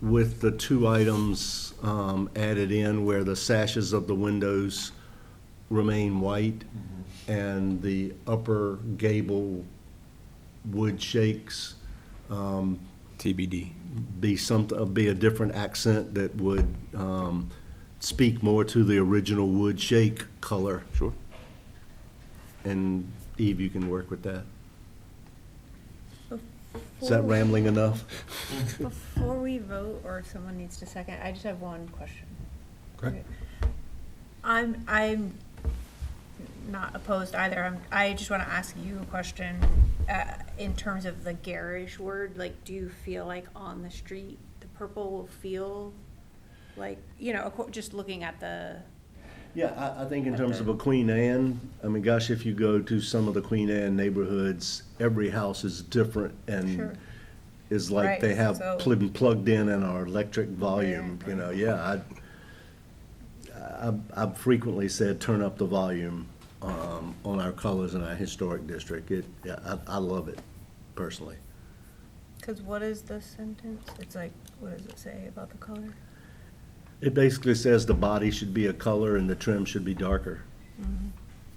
with the two items added in where the sashes of the windows remain white and the upper gable wood shakes TBD. be a different accent that would speak more to the original wood shake color. Sure. And Eve, you can work with that. Is that rambling enough? Before we vote, or if someone needs to second, I just have one question. Okay. I'm not opposed either. I just want to ask you a question, in terms of the garish word, like, do you feel like on the street, the purple will feel like, just looking at the, Yeah, I think in terms of a Queen Anne, I mean, gosh, if you go to some of the Queen Anne neighborhoods, every house is different Sure. and is like Right, they have so- plugged in our electric volume, I've frequently said, turn up the volume on our colors in our historic district. I love it personally. because what is the sentence? It's like, what does it say about the color? It basically says the body should be a color and the trim should be darker.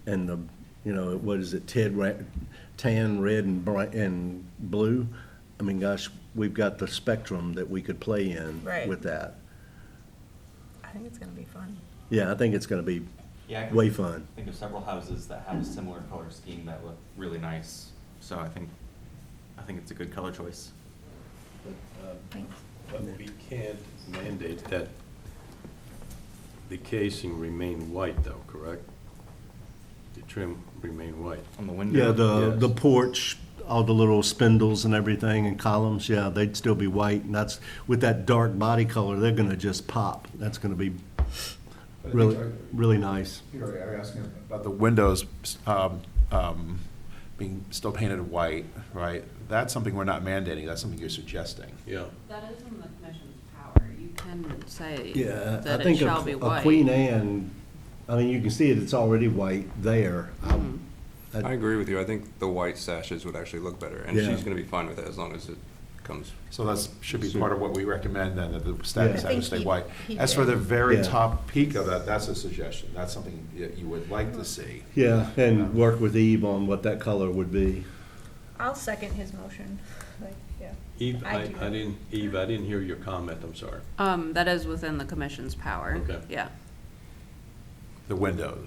And what is it, tan, red, and bright, and blue? I mean, gosh, we've got the spectrum that we could play in Right. with that. I think it's gonna be fun. Yeah, I think it's gonna be Yeah, I can way fun. think of several houses that have a similar color scheme that look really nice, so I think it's a good color choice. Thanks. But we can't mandate that the casing remain white, though, correct? The trim remain white. On the window. Yeah, the Yes. porch, all the little spindles and everything and columns, yeah, they'd still be white. And that's, with that dark body color, they're gonna just pop. That's gonna be really, really nice. Peter, are you asking about the windows being still painted white, right? That's something we're not mandating, that's something you're suggesting. Yeah. That is in the commission's power. You can say Yeah, I that it think shall be a white. Queen Anne, I mean, you can see it's already white there. I agree with you. I think the white sashes would actually look better, and Yeah. she's gonna be fine with it as long as it comes. So that should be part of what we recommend, then, that the status Yeah. have to stay white. He As for the did. very Yeah. top peak of that, that's a suggestion, that's something that you would like to see. Yeah, and work with Eve on what that color would be. I'll second his motion, yeah. Eve, I I do. didn't hear your comment, I'm sorry. That is within the commission's power. Okay. Yeah. The window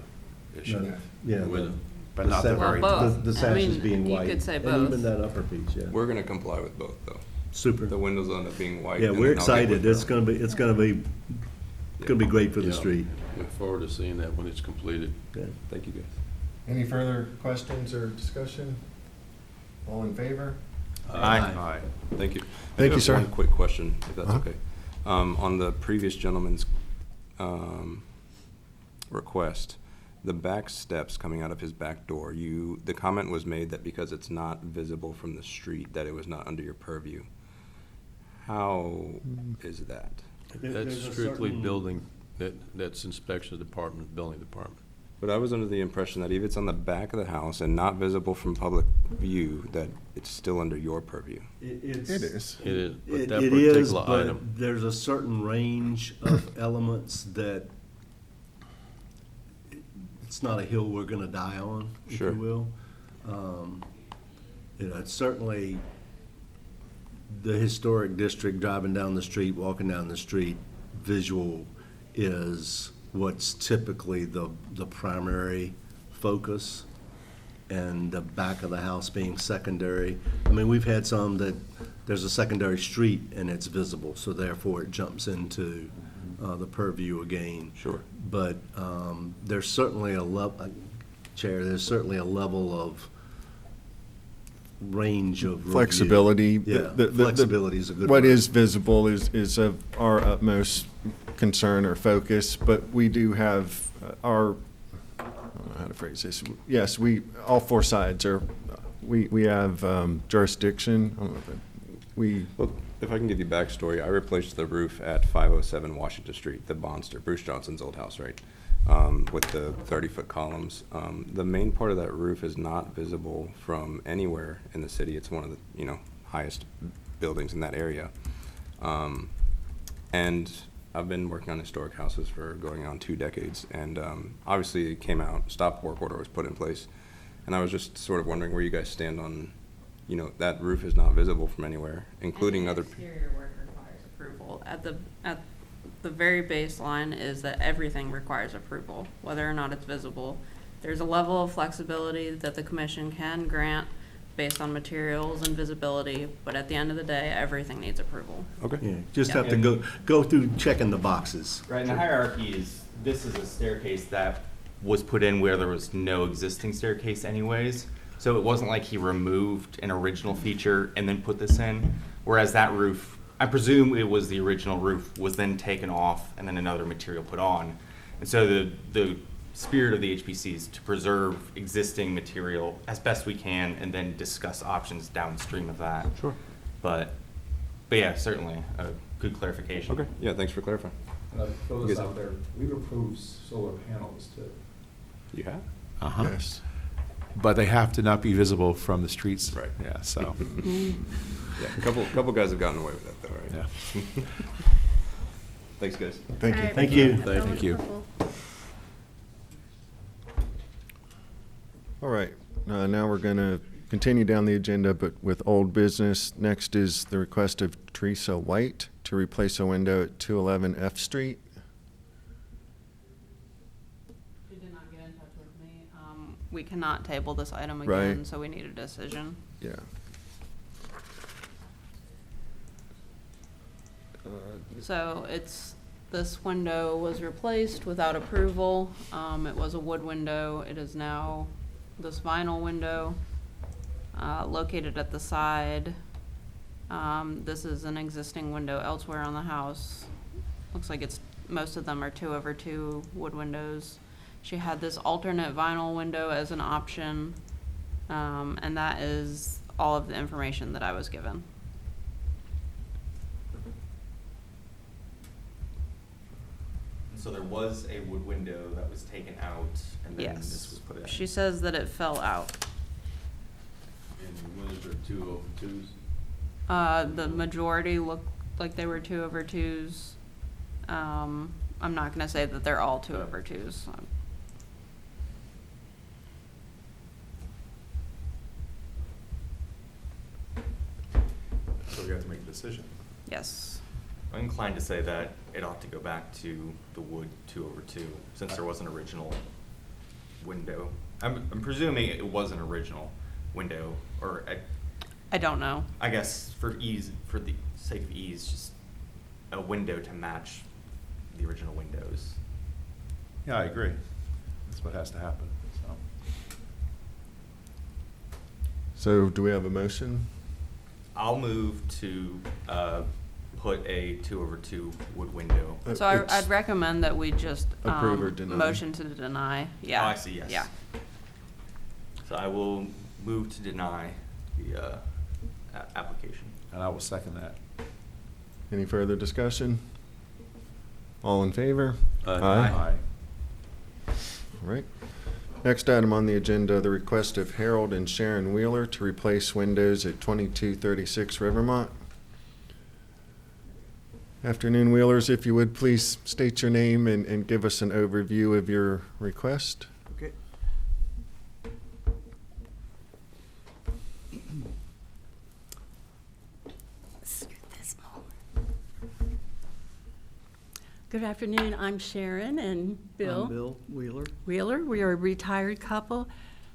issue, Yeah. With- but not the Well, very both. top. The I sashes mean, being you white. could say And both. even that upper piece, yeah. We're gonna comply with both, though. Super. The windows will end up being white. Yeah, and we're then they'll get excited. It's withdrawn. gonna be great for the Yeah. street. Look forward to seeing that when it's completed. Yeah. Thank you, guys. Any further questions or discussion? All in favor? Aye. Thank you. I Thank do you, have sir. One quick question, if that's Uh-huh. okay. On the previous gentleman's request, the back steps coming out of his back door, the comment was made that because it's not visible from the street, that it was not under your purview. How is that? That's strictly building, that's inspection department, building department. But I was under the impression that if it's on the back of the house and not visible from public view, that it's still under your purview. It is. It is, but that It is, particular but item, there's a certain range of elements that it's not a hill we're gonna die on, if Sure. you will. It's certainly the historic district, driving down the street, walking down the street, visual is what's typically the primary focus, and the back of the house being secondary. I mean, we've had some that there's a secondary street and it's visible, so therefore it jumps into the purview again. Sure. But there's certainly Chair, there's certainly a level of range of review. Flexibility. Yeah, flexibility is a good What word. is visible is of our utmost concern or focus, but we do have I don't know how to phrase this. Yes, all four sides we have jurisdiction. I don't know if Well, if I can give you backstory, I replaced the roof at 507 Washington Street, the Bonster, Bruce Johnson's old house, right? With the 30-foot columns. The main part of that roof is not visible from anywhere in the city. It's one of the, highest buildings in that area. And I've been working on historic houses for going on 2 decades, and obviously it came out, stop work order was put in place, and I was just sort of wondering where you guys stand on, that roof is not visible from anywhere, including other. Exterior work requires approval. At the very baseline is that everything requires approval, whether or not it's visible. There's a level of flexibility that the commission can grant based on materials and visibility, but at the end of the day, everything needs approval. Okay. Yeah, just Yeah. have to go through checking the boxes. Right, and the hierarchy is, this is a staircase that was put in where there was no existing staircase anyways. So it wasn't like he removed an original feature and then put this in, whereas that roof, I presume it was the original roof, was then taken off and then another material put on. And so the spirit of the HPC is to preserve existing material as best we can and then discuss options downstream of that. Sure. But yeah, certainly a good clarification. Okay, yeah, thanks for clarifying. Throw You this guys out there, we've approved solar panels too. You have? Uh-huh. yes. But they have to not be visible from the streets. Right. Yeah, so, Yeah, a couple guys have gotten away with that though, right? yeah. Thanks, guys. Thank you. All right, Thank you. That Thank was you. helpful. All right, now we're going to continue down the agenda, but with old business. Next is the request of Teresa White to replace a window at 211 F Street. She did not get in touch with me. We cannot table this item Right. again, so we need a decision. Yeah. So this window was replaced without approval. It was a wood window. It is now this vinyl window, located at the side. This is an existing window elsewhere on the house. Looks like most of them are 2/2 wood windows. She had this alternate vinyl window as an option, and that is all of the information that I was given. So there was a wood window that was taken out, and then this was Yes. put in. She says that it fell out. and the windows are 2/2s. The majority look like they were 2/2s. I'm not gonna say that they're all 2/2s. So we have to make a decision. Yes. I'm inclined to say that it ought to go back to the wood 2/2, since there was an original window. I'm presuming it was an original window, or I don't know. I guess for ease, for the sake of ease, just a window to match the original windows. Yeah, I agree. That's what has to happen, so. So do we have a motion? I'll move to put a 2/2 wood window. So I'd recommend that we just, Approve or deny. motion to deny, yeah. Oh, I see, yes. Yeah. So I will move to deny the application. And I will second that. Any further discussion? All in favor? Aye. All right. Next item on the agenda, the request of Harold and Sharon Wheeler to replace windows at 2236 Rivermont. Afternoon, Wheelers. If you would, please state your name and give us an overview of your request. Okay. Good afternoon, I'm Sharon and Bill. I'm Bill Wheeler. Wheeler. We are a retired couple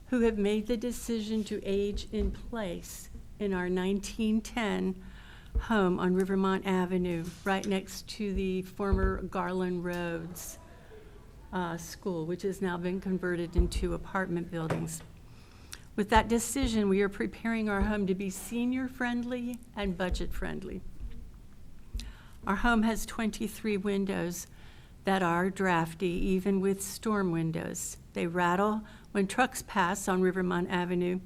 who have made the decision to age in place in our 1910 home on Rivermont Avenue, right next to the former Garland Roads school, which has now been converted into apartment buildings. With that decision, we are preparing our home to be senior-friendly and budget-friendly. Our home has 23 windows that are drafty, even with storm windows. They rattle when trucks pass on Rivermont Avenue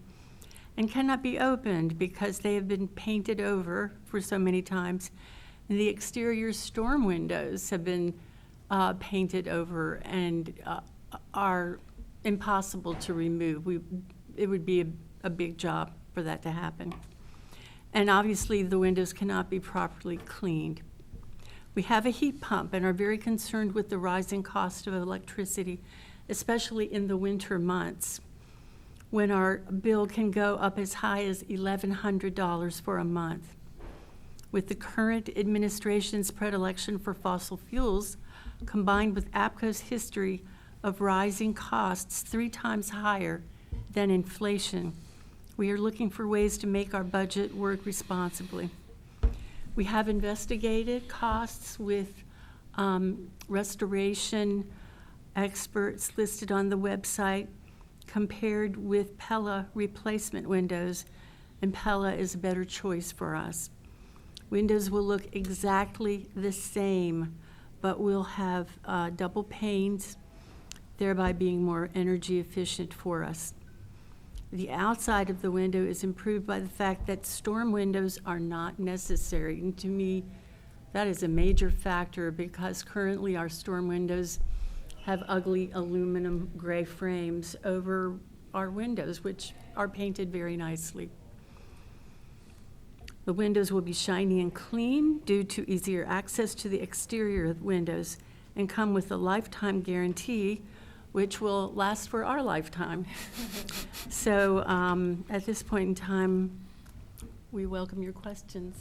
and cannot be opened because they have been painted over for so many times. And the exterior storm windows have been painted over and are impossible to remove. It would be a big job for that to happen. And obviously, the windows cannot be properly cleaned. We have a heat pump and are very concerned with the rising cost of electricity, especially in the winter months, when our bill can go up as high as $1,100 for a month. With the current administration's predilection for fossil fuels, combined with APCO's history of rising costs 3 times higher than inflation, we are looking for ways to make our budget work responsibly. We have investigated costs with restoration experts listed on the website, compared with Pella replacement windows, and Pella is a better choice for us. Windows will look exactly the same, but will have double panes, thereby being more energy efficient for us. The outside of the window is improved by the fact that storm windows are not necessary. And to me, that is a major factor because currently our storm windows have ugly aluminum gray frames over our windows, which are painted very nicely. The windows will be shiny and clean due to easier access to the exterior of the windows and come with a lifetime guarantee, which will last for our lifetime. So at this point in time, we welcome your questions.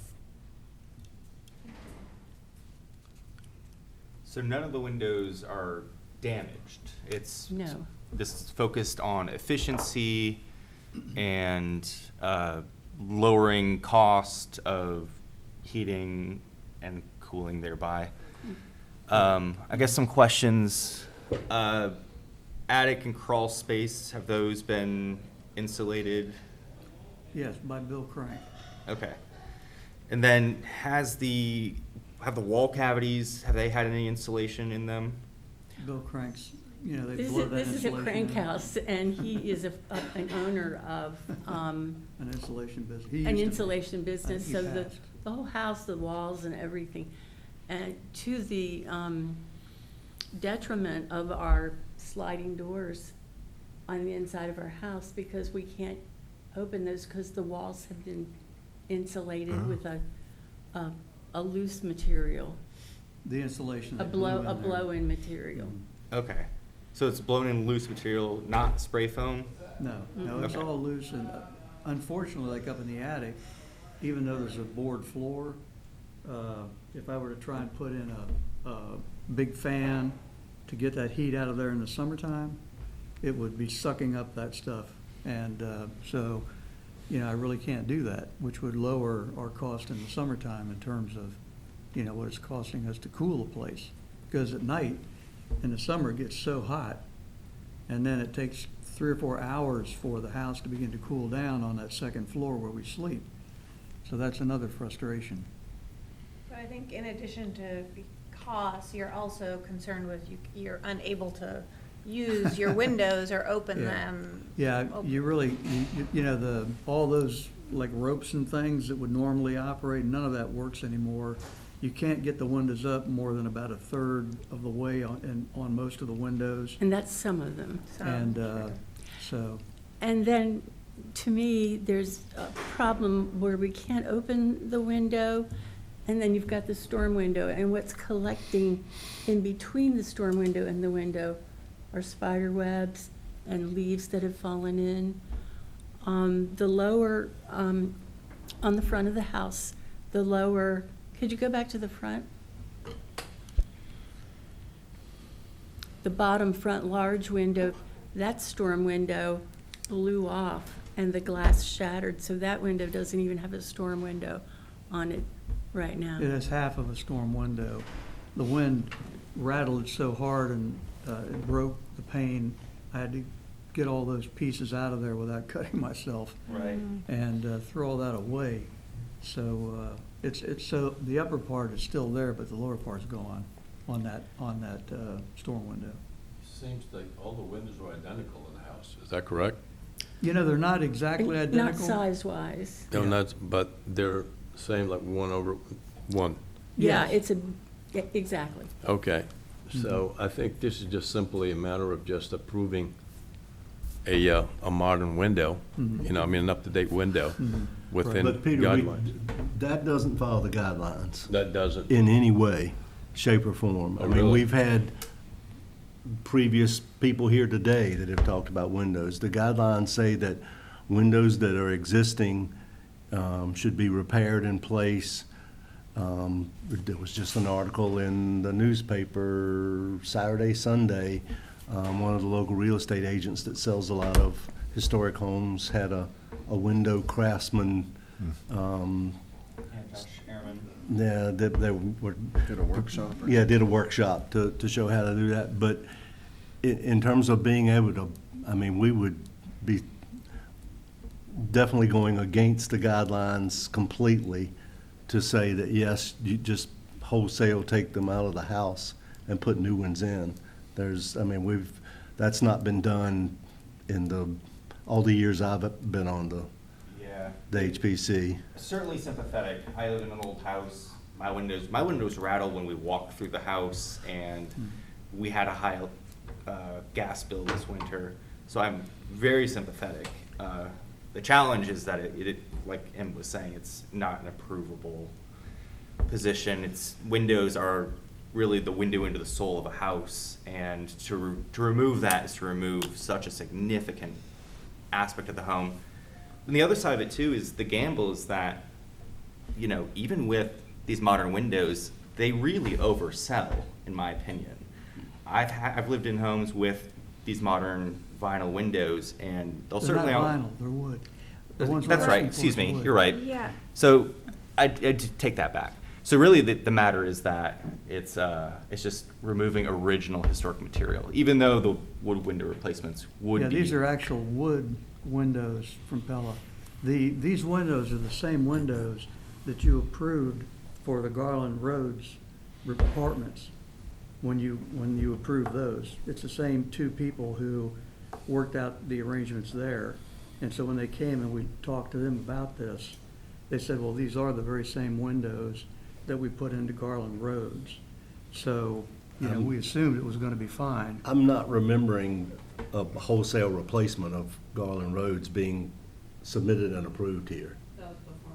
So none of the windows are damaged. It's No. This is focused on efficiency and lowering cost of heating and cooling thereby. I guess some questions. Attic and crawl space, have those been insulated? Yes, by Bill Crank. Okay. And then have the wall cavities, have they had any insulation in them? Bill Crank's, they This blow is, that this is a insulation crank in. house, and he is an owner of An insulation business. He used an to be. insulation business, He so the passed. whole house, the walls and everything, and to the detriment of our sliding doors on the inside of our house, because we can't open those because the walls have been insulated with a loose material, The insulation. a that blew in there. blow-in material. Okay. So it's blown in loose material, not spray foam? No, it's Okay. all loose, and unfortunately, like up in the attic, even though there's a board floor, if I were to try and put in a big fan to get that heat out of there in the summertime, it would be sucking up that stuff. And so I really can't do that, which would lower our cost in the summertime in terms of, what it's costing us to cool the place. Because at night, in the summer, it gets so hot, and then it takes 3 or 4 hours for the house to begin to cool down on that second floor where we sleep. So that's another frustration. But I think in addition to costs, you're also concerned with you're unable to use your windows or open Yeah. them. Yeah, you really, all those like ropes and things that would normally operate, none of that works anymore. You can't get the windows up more than about a third of the way on most of the windows. And that's some of them. And so, And then, to me, there's a problem where we can't open the window, and then you've got the storm window, and what's collecting in between the storm window and the window are spider webs and leaves that have fallen in. The lower, on the front of the house, the lower, could you go back to the front? The bottom front large window, that storm window blew off and the glass shattered, so that window doesn't even have a storm window on it right now. it has half of a storm window. The wind rattled it so hard and it broke the pane. I had to get all those pieces out of there without cutting myself Right. and throw all that away. So it's so the upper part is still there, but the lower part's gone on that storm window. Seems like all the windows are identical in the house, is that correct? They're not exactly Not identical. size-wise. No, not, but they're same like one over one. Yeah, Yes. exactly. Okay, so I think this is just simply a matter of just approving a modern window, Mhm. an up-to-date window within But Peter, guidelines. that doesn't follow the guidelines That doesn't, in any way, shape, or form. Oh, I mean, really? we've had previous people here today that have talked about windows. The guidelines say that windows that are existing should be repaired in place. There was just an article in the newspaper Saturday, Sunday. One of the local real estate agents that sells a lot of historic homes had a window craftsman. Josh Airman. Yeah, they were. Did a workshop? or- Yeah, did a workshop to show how to do that. But in terms of being able to, we would be definitely going against the guidelines completely to say that, yes, you just wholesale take them out of the house and put new ones in. That's not been done in all the years I've been on the Yeah. HPC. Certainly sympathetic. I live in an old house. My windows rattled when we walked through the house, and we had a high gas bill this winter. So I'm very sympathetic. The challenge is that it, like Em was saying, it's not an approvable position. Windows are really the window into the soul of a house, and to remove that is to remove such a significant aspect of the home. And the other side of it too is the gamble is that, even with these modern windows, they really oversell, in my opinion. I've lived in homes with these modern vinyl windows, and they'll They're certainly not vinyl, they're wood. The ones we're That's right. asking for Excuse is me. wood. You're right. Yeah. So I take that back. So really, the matter is that it's just removing original historic material, even though the wood window replacements would Yeah, be. these are actual wood windows from Pella. These windows are the same windows that you approved for the Garland Roads apartments when you approved those. It's the same two people who worked out the arrangements there. And so when they came and we talked to them about this, they said, well, these are the very same windows that we put into Garland Roads. So, we assumed it was gonna be fine. I'm not remembering a wholesale replacement of Garland Roads being submitted and approved here. That was before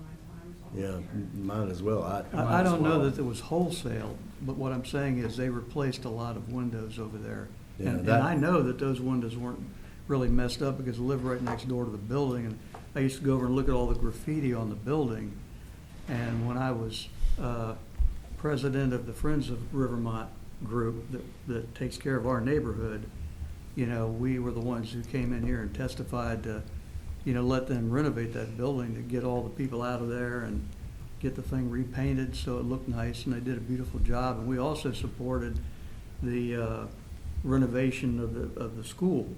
my time. Yeah, mine as well. I don't know that it was wholesale, but what I'm saying is they replaced a lot of windows over there. Yeah, And that- I know that those windows weren't really messed up because I live right next door to the building, and I used to go over and look at all the graffiti on the building. And when I was president of the Friends of Rivermont group that takes care of our neighborhood, we were the ones who came in here and testified to let them renovate that building to get all the people out of there and get the thing repainted so it looked nice, and they did a beautiful job. And we also supported the renovation of the school.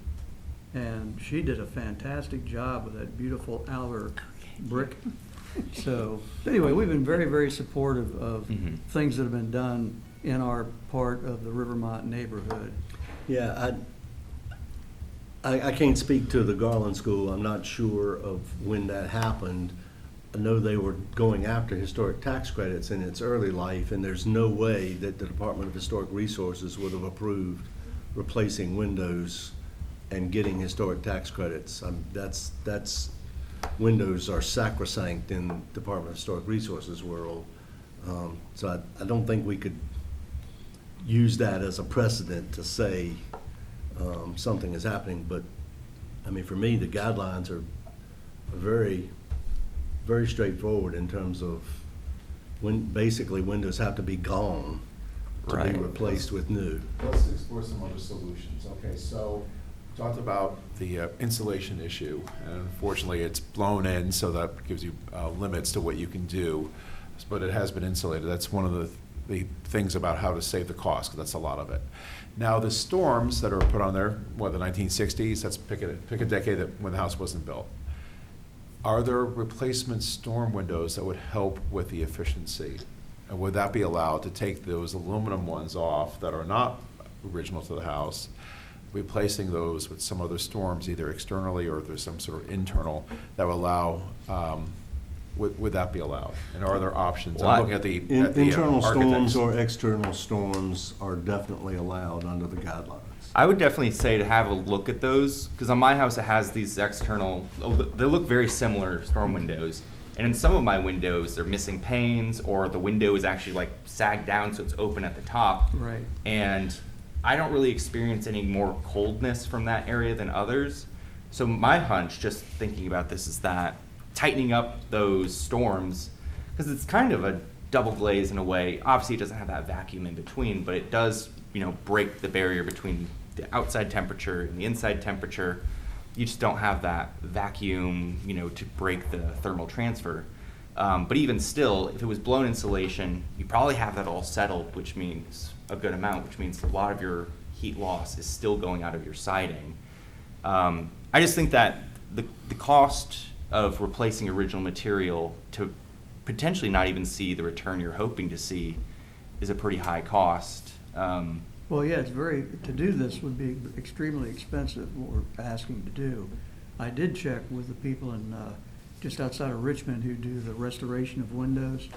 And she did a fantastic job with that beautiful Alver brick. So, anyway, we've been very, very supportive of things that have been done in our part of the Rivermont neighborhood. Yeah, I can't speak to the Garland School. I'm not sure of when that happened. I know they were going after historic tax credits in its early life, and there's no way that the Department of Historic Resources would have approved replacing windows and getting historic tax credits. That's windows are sacrosanct in the Department of Historic Resources world. So I don't think we could use that as a precedent to say something is happening. But, I mean, for me, the guidelines are very, very straightforward in terms of when basically windows have to be gone to be replaced with new. Let's explore some other solutions. Okay, so talked about the insulation issue, and unfortunately it's blown in, so that gives you limits to what you can do, but it has been insulated. That's one of the things about how to save the cost, because that's a lot of it. Now, the storms that are put on there, the 1960s, that's pick a decade when the house wasn't built. Are there replacement storm windows that would help with the efficiency? And would that be allowed to take those aluminum ones off that are not original to the house, replacing those with some other storms, either externally or if there's some sort of internal, that would allow, would that be allowed? And are there options? I'm looking at the Internal storms architects. or external storms are definitely allowed under the guidelines. I would definitely say to have a look at those, because on my house it has these external, they look very similar storm windows. And in some of my windows, they're missing panes, or the window is actually like sagged down so it's open at the top. Right. And I don't really experience any more coldness from that area than others. So my hunch, just thinking about this, is that tightening up those storms, because it's kind of a double glaze in a way. Obviously, it doesn't have that vacuum in between, but it does, break the barrier between the outside temperature and the inside temperature. You just don't have that vacuum, to break the thermal transfer. But even still, if it was blown insulation, you probably have that all settled, which means a good amount, which means a lot of your heat loss is still going out of your siding. I just think that the cost of replacing original material to potentially not even see the return you're hoping to see is a pretty high cost. Well, yeah, to do this would be extremely expensive, what we're asking to do. I did check with the people in, just outside of Richmond who do the restoration of windows,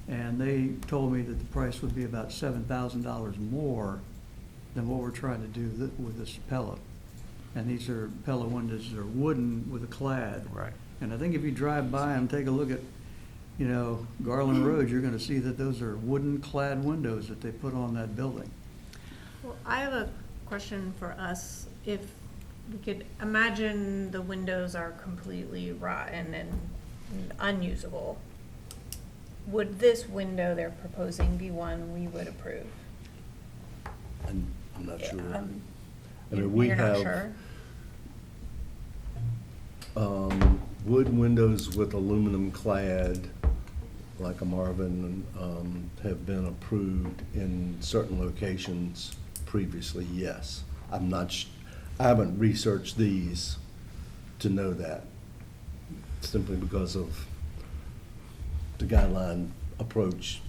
and they told me that the price would be about $7,000 more than what we're trying to do with this pellet. And these are pellet windows that are wooden with a clad. Right. And I think if you drive by and take a look at, Garland Road, you're gonna see that those are wooden clad windows that they put on that building. Well, I have a question for us. If we could imagine the windows are completely rotten and unusable, would this window they're proposing be one we would approve? I'm not sure. I You're mean, we not have sure? Wood windows with aluminum clad, like a Marvin, have been approved in certain locations previously, yes. I haven't researched these to know that, simply because of the guideline approach.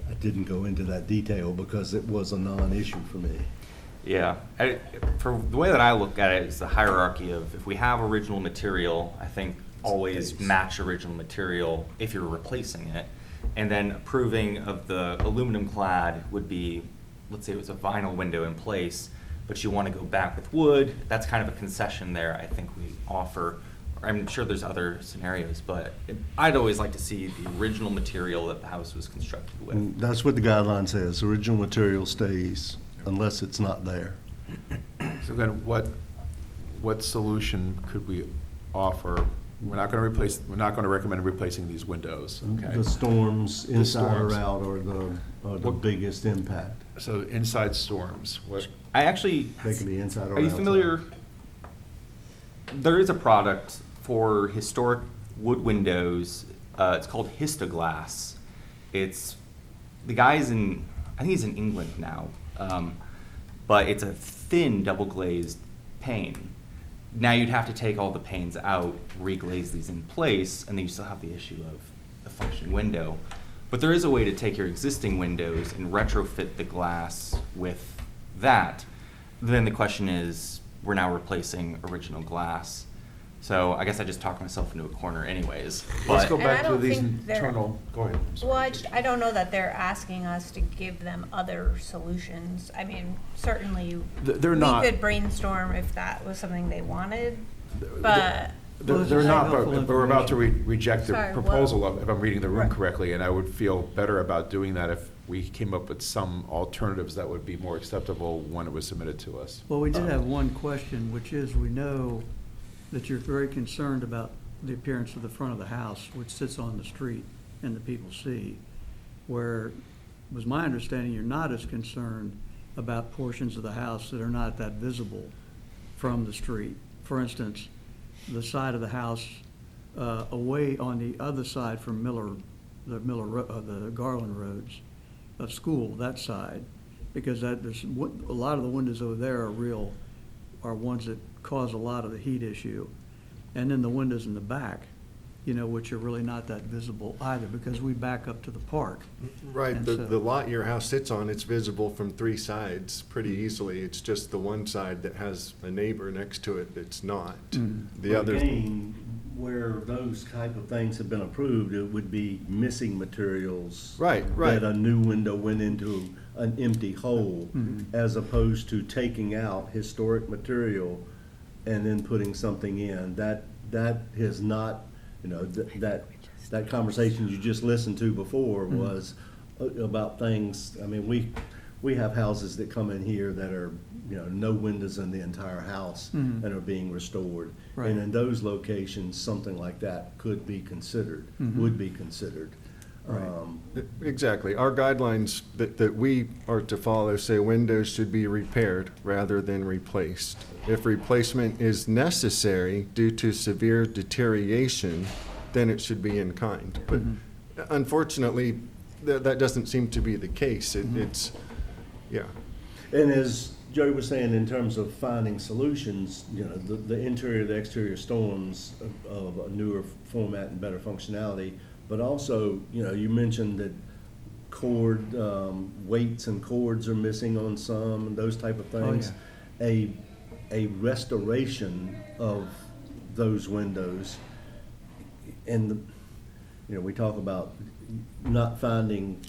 I didn't go into that detail because it was a non-issue for me. Yeah, for the way that I look at it is the hierarchy of, if we have original material, I think always match original material if you're replacing it. And then approving of the aluminum clad would be, let's say it was a vinyl window in place, but you want to go back with wood. That's kind of a concession there I think we offer. I'm sure there's other scenarios, but I'd always like to see the original material that the house was constructed with. And that's what the guideline says, original material stays unless it's not there. So then what solution could we offer? We're not going to recommend replacing these windows, okay? The storms, The inside or storms. out, are the biggest impact. So inside storms, what? I actually, They can be inside or are you outside. familiar? there is a product for historic wood windows. It's called Histoglass. It's the guy's in, I think he's in England now, but it's a thin double glazed pane. Now you'd have to take all the panes out, reglaze these in place, and then you still have the issue of the functioning window. But there is a way to take your existing windows and retrofit the glass with that. Then the question is, we're now replacing original glass. So I guess I just talked myself into a corner anyways. Let's But go And I back to don't these think they're- internal, go ahead. I'm sorry. Well, I don't know that they're asking us to give them other solutions. I mean, certainly, They're we not. could brainstorm if that was something they wanted, but, They're not, but we're about to reject the Sorry, what? proposal, if I'm reading the room Right. correctly, and I would feel better about doing that if we came up with some alternatives that would be more acceptable when it was submitted to us. Well, we did have one question, which is, we know that you're very concerned about the appearance of the front of the house, which sits on the street and the people see, where, it was my understanding, you're not as concerned about portions of the house that are not that visible from the street. For instance, the side of the house away on the other side from the Garland Roads of school, that side, because there's, a lot of the windows over there are ones that cause a lot of the heat issue. And then the windows in the back, which are really not that visible either, because we back up to the park. Right, And the so- lot your house sits on, it's visible from three sides pretty easily. It's just the one side that has a neighbor next to it that's not. The But other. again, where those type of things have been approved, it would be missing materials. Right, right. That a new window went into an empty hole, as opposed to taking out historic material and then putting something in. That is not, that conversation you just listened to before was about things, I mean, we have houses that come in here that are, no windows in the entire house and are being restored. Right. And in those locations, something like that could be considered, would be considered. Right. Exactly. Our guidelines that we are to follow say windows should be repaired rather than replaced. If replacement is necessary due to severe deterioration, then it should be in kind. But unfortunately, that doesn't seem to be the case. It's, yeah. And as Joey was saying, in terms of finding solutions, the interior, the exterior storms of a newer format and better functionality, but also, you mentioned that cord, weights and cords are missing on some, and those type of things. A restoration of those windows, and, we talk about not finding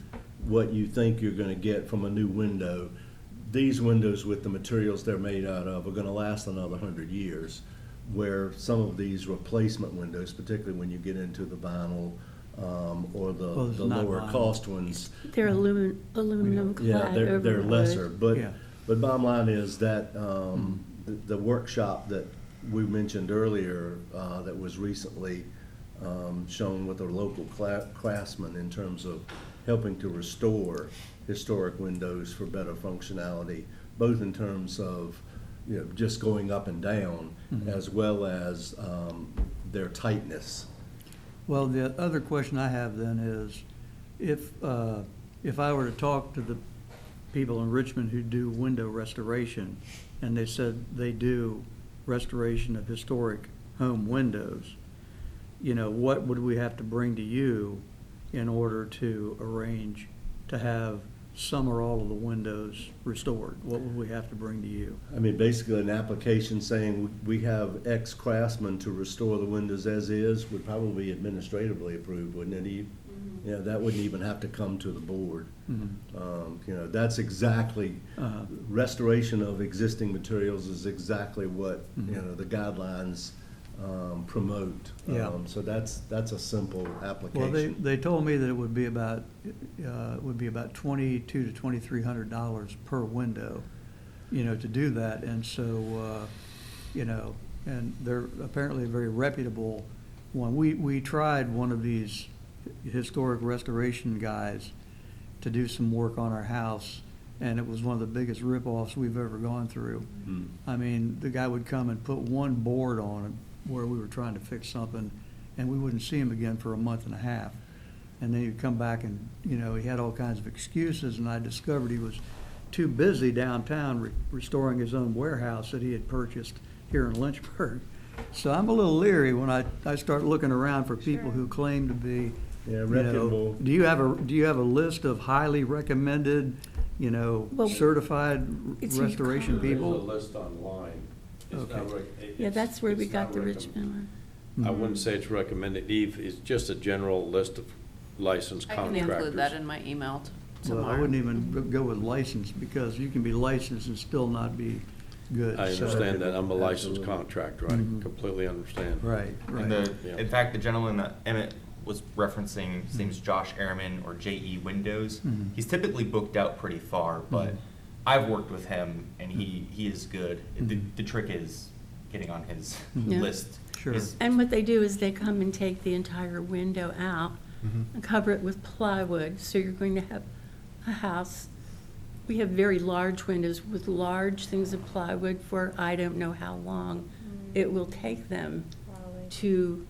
what you think you're gonna get from a new window. These windows with the materials they're made out of are gonna last another 100 years, where some of these replacement windows, particularly when you get into the vinyl, or the Well, it's not lower vinyl. cost ones. They're aluminum Yeah, clad they're over lesser, wood. Yeah. but bottom line is that, the workshop that we mentioned earlier, that was recently, shown with a local craftsman in terms of helping to restore historic windows for better functionality, both in terms of, just going up and down, as well as, their tightness. Well, the other question I have then is, if I were to talk to the people in Richmond who do window restoration, and they said they do restoration of historic home windows, what would we have to bring to you in order to arrange to have some or all of the windows restored? What would we have to bring to you? I mean, basically, an application saying we have X craftsman to restore the windows as is would probably be administratively approved, wouldn't it? That wouldn't even have to come to the board. That's exactly, restoration of existing materials is exactly what, the guidelines promote. Yeah. So that's a simple Well, application. they told me that it would be about $2,200 to $2,300 per window, to do that. And so, and they're apparently a very reputable one. We tried one of these historic restoration guys to do some work on our house, and it was one of the biggest rip-offs we've ever gone through. I mean, the guy would come and put one board on it where we were trying to fix something, and we wouldn't see him again for a month and a half. And then he'd come back and, you know, he had all kinds of excuses, and I discovered he was too busy downtown restoring his own warehouse that he had purchased here in Lynchburg. So I'm a little leery when I start looking around for people who claim to be, Yeah, you know, reputable. do you have a list of highly recommended, you know, Well, certified it's restoration There's a people? list online. It's Okay. not Yeah, that's where we it's got not the recommended. Richmond one. I wouldn't say it's recommended, Eve, it's just a general list of licensed I can contractors. include that in my email Well, I tomorrow. wouldn't even go with license, because you can be licensed and still not be good. I So- understand that, I'm a licensed Absolutely. contractor, I Mhm. completely understand. Right, And right. Yeah. in fact, the gentleman that Emmett was referencing, his name's Josh Ehrman or JE Windows. Mhm. He's typically booked out pretty far, but Mhm. I've worked with him and he is good. The trick is getting on his Mhm. Yeah. list. Sure. His- And what they do is they come and take the entire window out Mhm. and cover it with plywood. So you're going to have a house. We have very large windows with large things of plywood for I don't know how long it will take them to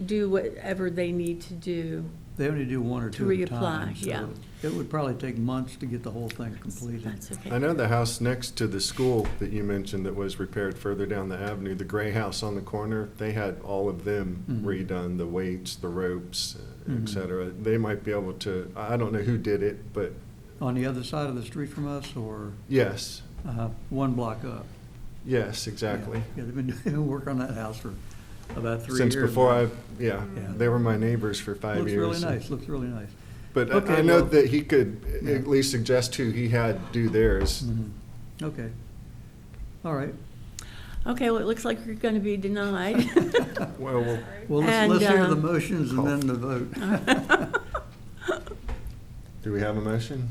do whatever they need to do. They only do one or To two at a reapply, time, yeah. so it would probably take months to get the whole thing completed. That's okay. I know the house next to the school that you mentioned that was repaired further down the avenue, the gray house on the corner, they had all of them Mhm. redone, the weights, the ropes, Mhm. et cetera. They might be able to, I don't know who did it, but On the other side of the street from us, or yes, one block up? yes, exactly. Yeah, they've been doing work on that house for about 3 years. Since before now. yeah, Yeah. they were my neighbors for 5 Looks years. really nice, looks really nice. But Okay, I know well- that he could Yeah. at least suggest who he had do theirs. Mhm. Okay. All right. Okay, well, it looks like you're going to be denied. Well, Well, And, let's hear the um, motions and then the vote. do we have a motion?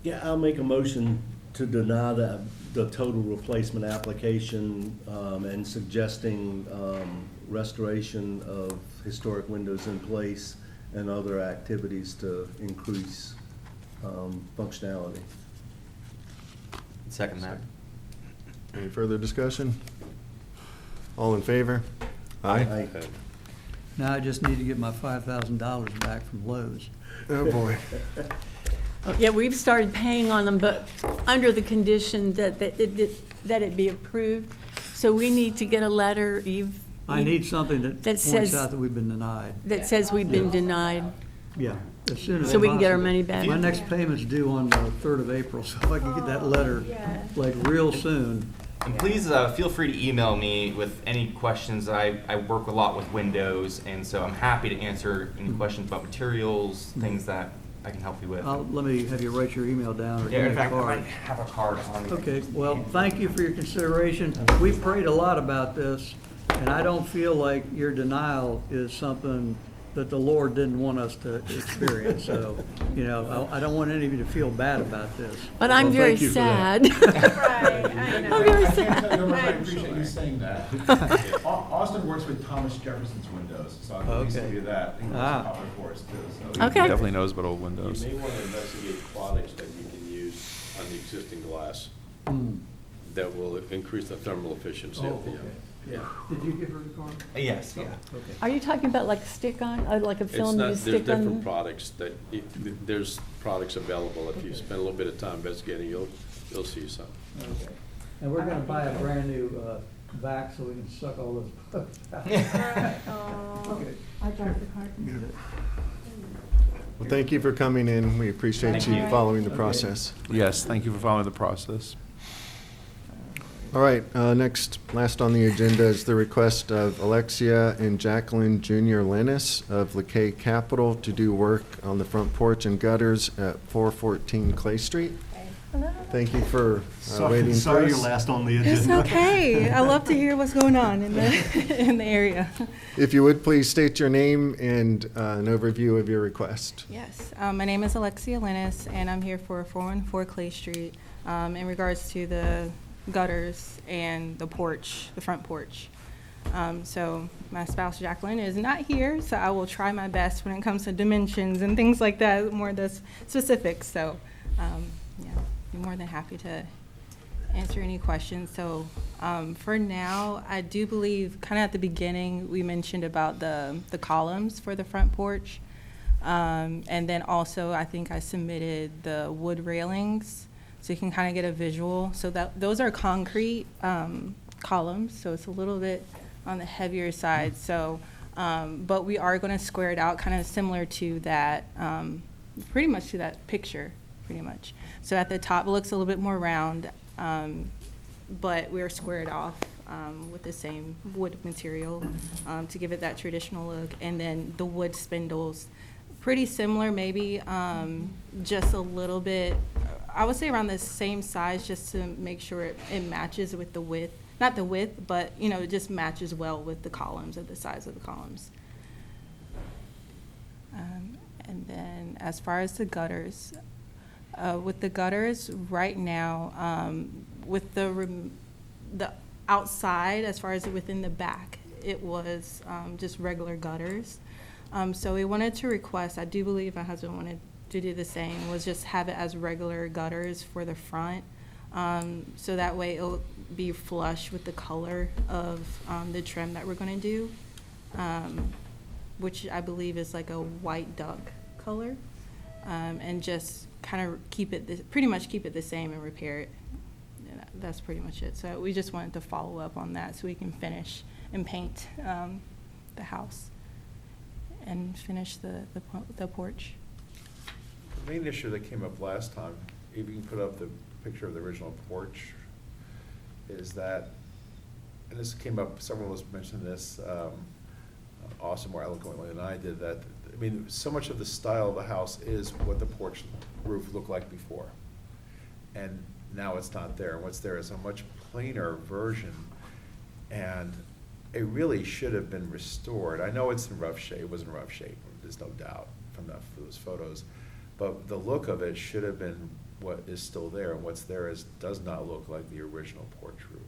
Yeah, I'll make a motion to deny the total replacement application, and suggesting, restoration of historic windows in place and other activities to increase, functionality. Second that. Any further discussion? All in favor? Aye. Aye. Now I just need to get my $5,000 back from Lowe's. Oh, boy. Yeah, we've started paying on them, but under the condition that it be approved. So we need to get a letter, Eve. I need something that That points says- out that we've been denied. That says we've been denied. Yeah, as soon as So we can get our possible. money back. My next payment's due on the 3rd of April, so if I can get that letter like real soon. And please feel free to email me with any questions. I work a lot with Windows, and so I'm happy to answer any questions about materials, things that I can help you with. Let me have you write your email down or Yeah, give in me a fact, I card. might have a card on me. Okay, well, thank you for your consideration. We prayed a lot about this, and I don't feel like your denial is something that the Lord didn't want us to experience. So, you know, I don't want any of you to feel bad about this. But I'm Well, very thank you for sad. Right, I know. I'm very I can't sad. tell you how much I I'm appreciate sure. you saying that. Austin works with Thomas Jefferson's windows, so I can at least Okay. give you that. He works Ah. with Copper Forest too, so. Okay. Definitely knows about old You windows. may want to investigate products that you can use on the existing glass Hmm. that will increase the thermal efficiency Oh, of the. okay. Yeah. Did you give her the card? Yes, yeah. Okay. Are you talking about like stick-on, like a It's film not, you there's stick different on? products that, there's products available. If you spend a little bit of time investigating, you'll see some. Okay. And we're gonna buy a brand new vac so we can suck all those bugs out. Okay. I dropped the card. Well, thank you for coming in. We appreciate you following the process. Yes, thank you for following the process. All right, last on the agenda is the request of Alexia and Jacqueline Jr. Lennis of LeKay Capital to do work on the front porch and gutters at 414 Clay Street. Thank you for waiting for Sorry you're us. last on the It's agenda. okay. I love to hear what's going on in the in the area. If you would, please state your name and an overview of your request. Yes, my name is Alexia Lennis, and I'm here for 414 Clay Street in regards to the gutters and the porch, the front porch. So my spouse Jacqueline is not here, so I will try my best when it comes to dimensions and things like that, more the specifics. So, yeah, you more than happy to answer any questions. So for now, I do believe kind of at the beginning, we mentioned about the columns for the front porch. And then also, I think I submitted the wood railings, so you can kind of get a visual. So that those are concrete columns, so it's a little bit on the heavier side. So, but we are going to square it out, kind of similar to that, pretty much to that picture, pretty much. So at the top, it looks a little bit more round, but we're squared off with the same wood material to give it that traditional look. And then the wood spindles, pretty similar, maybe just a little bit, I would say around the same size, just to make sure it matches with the width. Not the width, but, you know, it just matches well with the columns and the size of the columns. And then as far as the gutters, with the gutters right now, with the outside, as far as within the back, it was just regular gutters. So we wanted to request, I do believe my husband wanted to do the same, was just have it as regular gutters for the front. So that way it'll be flush with the color of the trim that we're going to do, which I believe is like a white duck color, and just kind of keep it, pretty much keep it the same and repair it. And that's pretty much it. So we just wanted to follow up on that so we can finish and paint the house and finish the porch. The main issue that came up last time, if you can put up the picture of the original porch, is that, and this came up, several of us mentioned this, Austin more eloquently than I did, that, I mean, so much of the style of the house is what the porch roof looked like before. And now it's not there. And what's there is a much plainer version, and it really should have been restored. I know it's in rough shape, it was in rough shape, there's no doubt from those photos, but the look of it should have been what is still there, and what's there does not look like the original porch roof.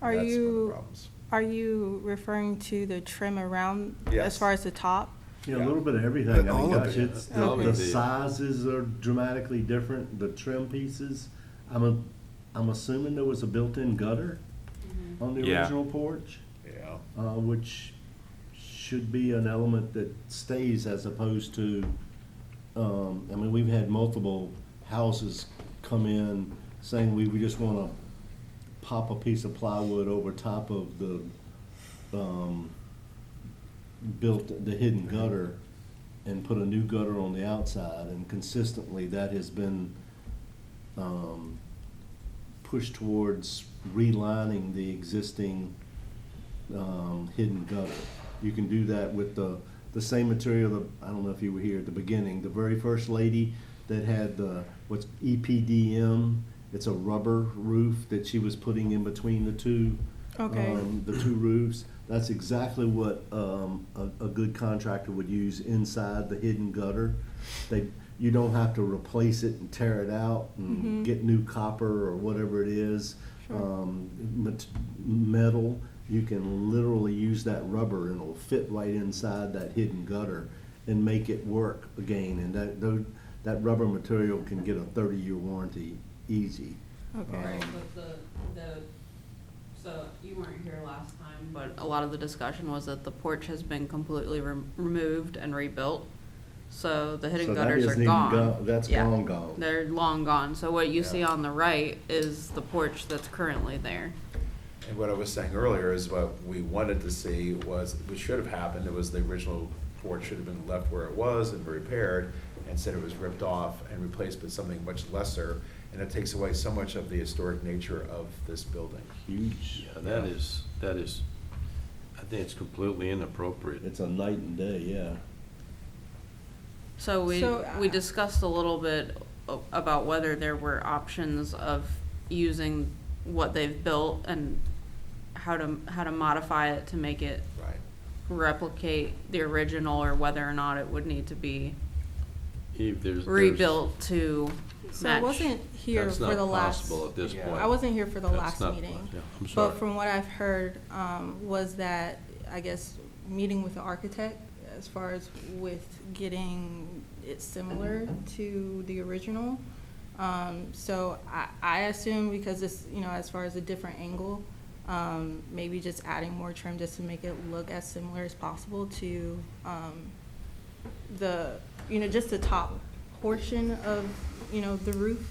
Are That's one of the you, problems. are you referring to the trim around, Yes. as far as the top? Yeah, a little bit of everything. I All mean, of gosh, it. it's, All of the it. sizes are dramatically different, the trim pieces. I'm assuming there was a built-in gutter on the Yeah. original porch, Yeah. which should be an element that stays as opposed to, I mean, we've had multiple houses come in saying we just wanna pop a piece of plywood over top of the, built the hidden gutter and put a new gutter on the outside, and consistently that has been pushed towards relining the existing hidden gutter. You can do that with the same material that, I don't know if you were here at the beginning, the very first lady that had what's EPDM, it's a rubber roof that she was putting in between the two roofs. That's exactly what a good contractor would use inside the hidden gutter. You don't have to replace it and tear it out and get new copper or whatever it is. Metal, you can literally use that rubber and it'll fit right inside that hidden gutter and make it work again. And that rubber material can get a 30-year warranty easy. Okay. Right, but so you weren't here last time, but a lot of the discussion was that the porch has been completely removed and rebuilt. So the hidden So that gutters are isn't even gone. that's Yeah, gone. they're long gone. So what you see Yeah. on the right is the porch that's currently there. And what I was saying earlier is what we wanted to see was, what should have happened, it was the original porch should have been left where it was and repaired, instead it was ripped off and replaced with something much lesser, and it takes away so much of the historic nature of this building. Huge. Yeah, that is, I think it's completely inappropriate. It's a night and day, yeah. So So, we discussed a little bit about whether there were options of using what they've built and how to modify it to make it Right. replicate the original, or whether or not it would need to be Eve, there's rebuilt to So I match. wasn't here That's for not the last. possible at this Yeah. point. I wasn't here for the That's last not- meeting. yeah, I'm sorry. But from what I've heard, was that, I guess, meeting with the architect as far as with getting it similar to the original, So I assume because this, you know, as far as a different angle, maybe just adding more trim just to make it look as similar as possible to the, you know, just the top portion of, you know, the roof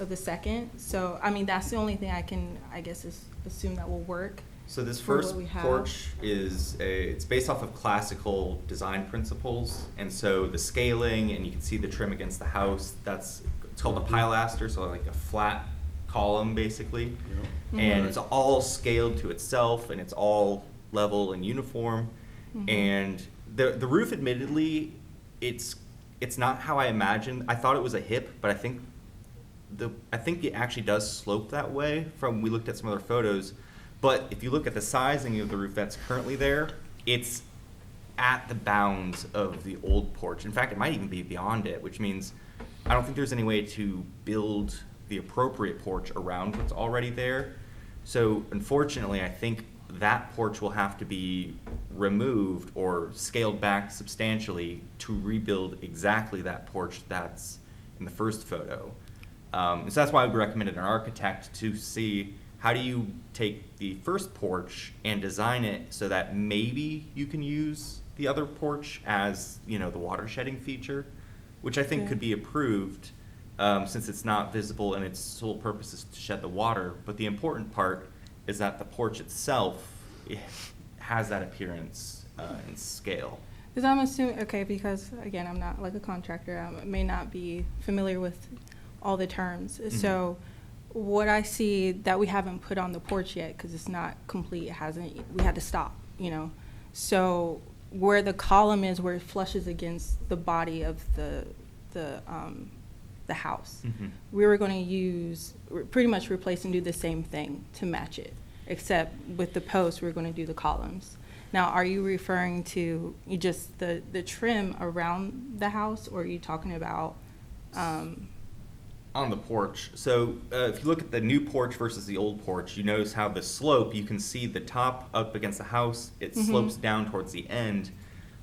of the second. So, I mean, that's the only thing I can, I guess, is assume that will work. So this for what first we have. porch it's based off of classical design principles, and so the scaling, and you can see the trim against the house, it's called a pilaster, so like a flat column basically. And it's all scaled to itself, and it's all level and uniform. And the roof, admittedly, it's not how I imagined. I thought it was a hip, but I think it actually does slope that way from, we looked at some other photos. But if you look at the sizing of the roof that's currently there, it's at the bounds of the old porch. In fact, it might even be beyond it, which means I don't think there's any way to build the appropriate porch around what's already there. So unfortunately, I think that porch will have to be removed or scaled back substantially to rebuild exactly that porch that's in the first photo. So that's why I would recommend an architect to see how do you take the first porch and design it so that maybe you can use the other porch as, you know, the water shedding feature, which I think could be approved since it's not visible and its sole purpose is to shed the water. But the important part is that the porch itself has that appearance and scale. Because I'm assuming, okay, because again, I'm not like a contractor, I may not be familiar with all the terms. So what I see that we haven't put on the porch yet, because it's not complete, we had to stop, you know. So where the column is, where it flushes against the body of the house, we were going to pretty much replace and do the same thing to match it, except with the posts, we're going to do the columns. Now, are you referring to just the trim around the house, or are you talking about on the porch? So if you look at the new porch versus the old porch, you notice how the slope, you can see the top up against the house, it slopes down towards the end,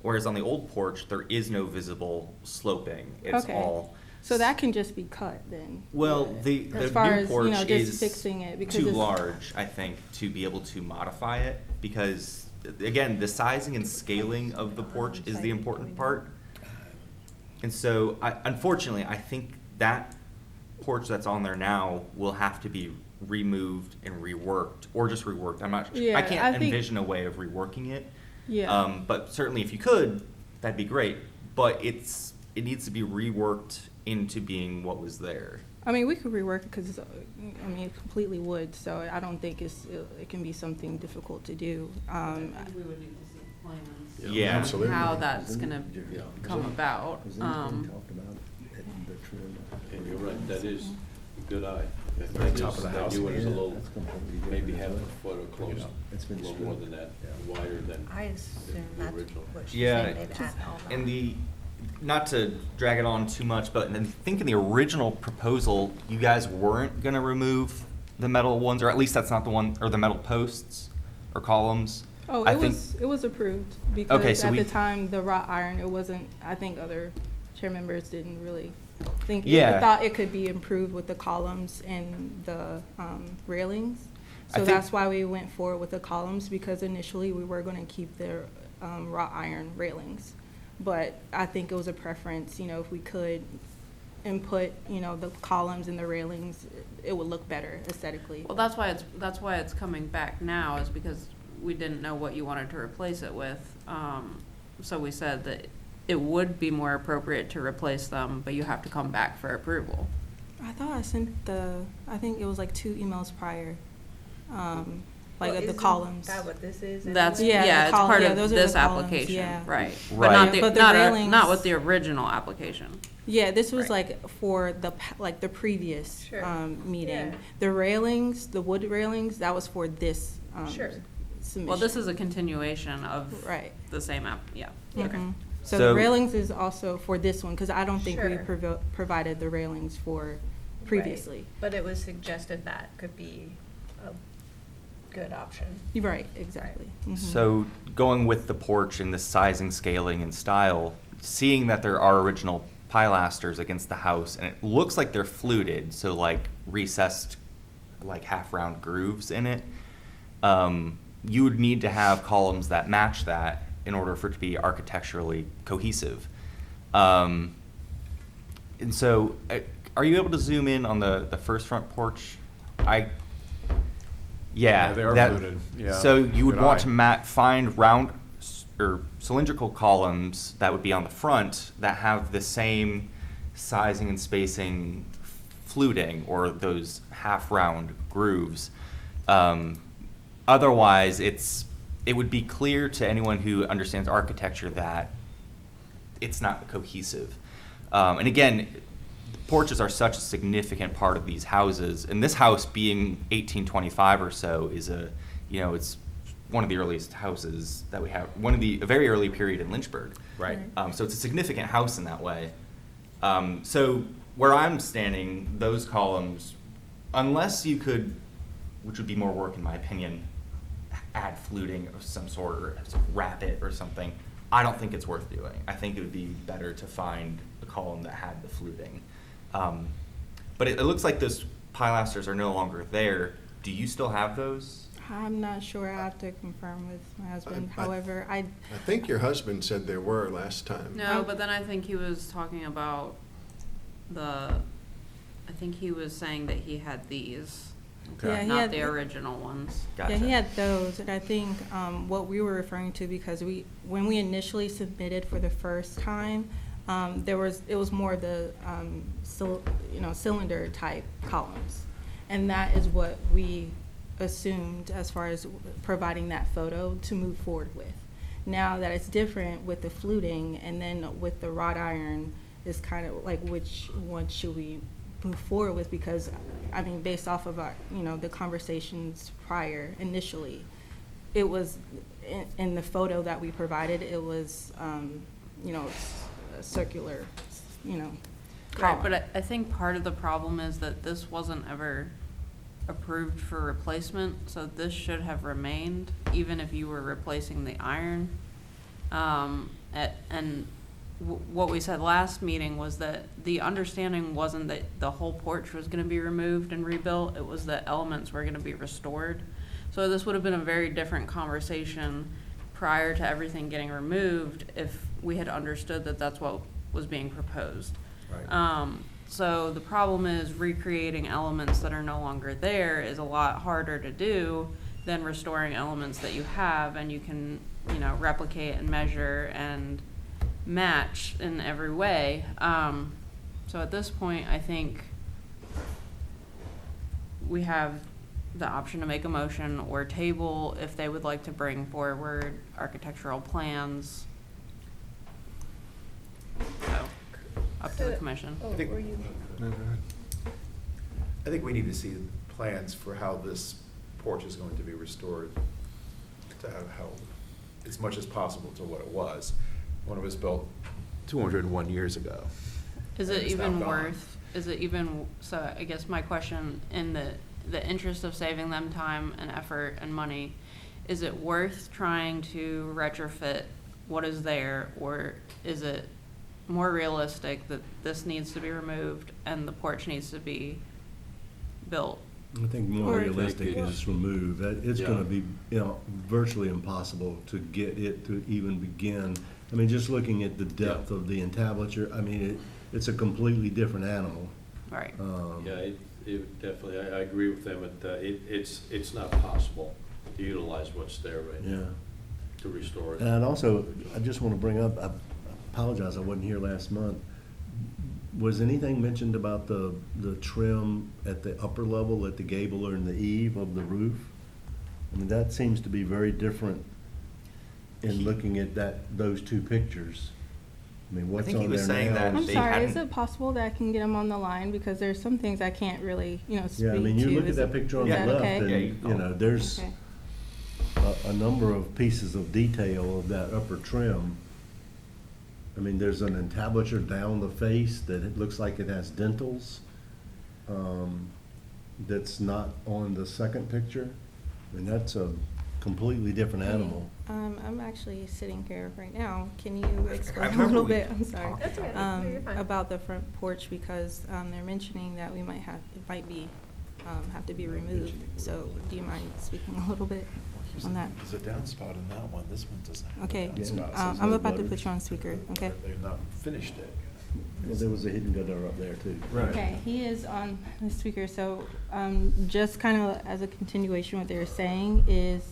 whereas on the old porch, there is no visible sloping. It's all... So that can just be cut then? Well, the as far new as, porch you know, just is fixing it, because too it's large, I think, to be able to modify it, because, again, the sizing and scaling of the porch is the important part. And so, unfortunately, I think that porch that's on there now will have to be removed and reworked, or just reworked. I'm not. Yeah, I can't I think- envision a way of reworking it. Yeah. But certainly, if you could, that'd be great. But it needs to be reworked into being what was there. I mean, we could rework it because, I mean, it's completely wood, so I don't think it can be something difficult to do. I think we would need to see plans. Yeah, absolutely. How that's gonna come about. And you're right, that is a good eye. Right top of the house. That is a little, maybe half a foot or close, a little more than that, wider than I assume the that's original. what she's Yeah, saying, they've added all that. and not to drag it on too much, but I think in the original proposal, you guys weren't gonna remove the metal ones, or at least that's not the one, or the metal posts or columns. Oh, I it think- was approved, Okay, because so at we- the time, the wrought iron, it wasn't, I think other chair members didn't really think, Yeah. they thought it could be improved with the columns and the railings. I So think- that's why we went forward with the columns, because initially we were gonna keep the wrought iron railings. But I think it was a preference, you know, if we could input, you know, the columns and the railings, it would look better aesthetically. Well, that's why it's coming back now, is because we didn't know what you wanted to replace it with. So we said that it would be more appropriate to replace them, but you have to come back for approval. I thought I sent I think it was like 2 emails prior, like Well, the isn't columns. that what this is? That's, anyway? Yeah, the yeah, it's column- part yeah, of those are this the columns, application, yeah. right. Right. But But the not railings- with the original application. Yeah, this was Right. like for the previous Sure. meeting. Yeah. The railings, the wood railings, that was for this Sure. submission. Well, this is a continuation of Right. the same app, yeah. Mhm. So So- the railings is also for this one, because I don't think we Sure. provided the railings for previously. But it was suggested that could be a good option. You're right, exactly. Mhm. So going with the porch and the sizing, scaling, and style, seeing that there are original pilasters against the house, and it looks like they're fluted, so like recessed, like half-round grooves in it. You would need to have columns that match that in order for it to be architecturally cohesive. And so, are you able to zoom in on the first front porch? Yeah, They are that- fluted, yeah. So you would Good want eye. to find round or cylindrical columns that would be on the front that have the same sizing and spacing fluting, or those half-round grooves. Otherwise, it would be clear to anyone who understands architecture that it's not cohesive. And again, porches are such a significant part of these houses, and this house being 1825 or so is it's one of the earliest houses that we have, a very early period in Lynchburg. Right. So it's a significant house in that way. So where I'm standing, those columns, unless you could, which would be more work in my opinion, add fluting of some sort or wrap it or something, I don't think it's worth doing. I think it would be better to find a column that had the fluting. But it looks like those pilasters are no longer there. Do you still have those? I'm not sure. I have to confirm with my husband. I- However, I I think your husband said there were last time. No, but then I think he was talking about I think he was saying that he had these, Yeah, he not had the original ones. Gotcha. Yeah, he had those, and I think what we were referring to, because when we initially submitted for the first time, it was more the cylinder type columns, and that is what we assumed as far as providing that photo to move forward with. Now that it's different with the fluting, and then with the wrought iron, is kind of like which one should we move forward with, because I mean, based off of our, the conversations prior initially, it was in the photo that we provided, it was a circular, Right, column. but I think part of the problem is that this wasn't ever approved for replacement, so this should have remained even if you were replacing the iron. What we said last meeting was that the understanding wasn't that the whole porch was gonna be removed and rebuilt, it was that elements were gonna be restored. So this would have been a very different conversation prior to everything getting removed if we had understood that that's what was being proposed. Right. So the problem is recreating elements that are no longer there is a lot harder to do than restoring elements that you have and you can, replicate and measure and match in every way. So at this point, I think we have the option to make a motion or table if they would like to bring forward architectural plans. So, up to the commission. Oh, I think- were you? No, go ahead. I think we need to see plans for how this porch is going to be restored to how, as much as possible to what it was when it was built 201 years ago. Is And it it's now even gone. so I guess my question, in the interest of saving them time and effort and money, is it worth trying to retrofit what is there, or is it more realistic that this needs to be removed and the porch needs to be built? I think more Or- realistic is remove. It's Yeah. gonna be, virtually impossible to get it to even begin. I mean, just looking at the depth of the entablature, I mean, it's a completely different animal. Right. Yeah, it definitely, I agree with them, it's not possible to utilize what's there right now, to restore it. And also, I just want to bring up, I apologize, I wasn't here last month. Was anything mentioned about the trim at the upper level, at the gable or in the eave of the roof? I mean, that seems to be very different in looking at those two pictures. I mean, what's think he on was there saying now? that I'm they sorry, is hadn't- it possible that I can get them on the line, because there's some things I can't really, speak Yeah, I mean, you to. look at Is that it- picture on is the that left, okay? and, Yeah, you can call it. there's Okay. a number of pieces of detail of that upper trim. I mean, there's an entablature down the face that it looks like it has dentals, that's not on the second picture. I mean, that's a completely different animal. I'm actually sitting here right now. Can you explain a little bit, I'm sorry, That's okay. No, you're fine. about the front porch? Because they're mentioning that it might have to be removed. So do you mind speaking a little bit on that? There's a downspout in that one. This one doesn't have a Okay, downspout, so I'm no about to gutters. put you on speaker, okay? They've not finished it. Well, there was a hidden gutter up there too. Okay, he is on the speaker, so, just kind of as a continuation, what they were saying is,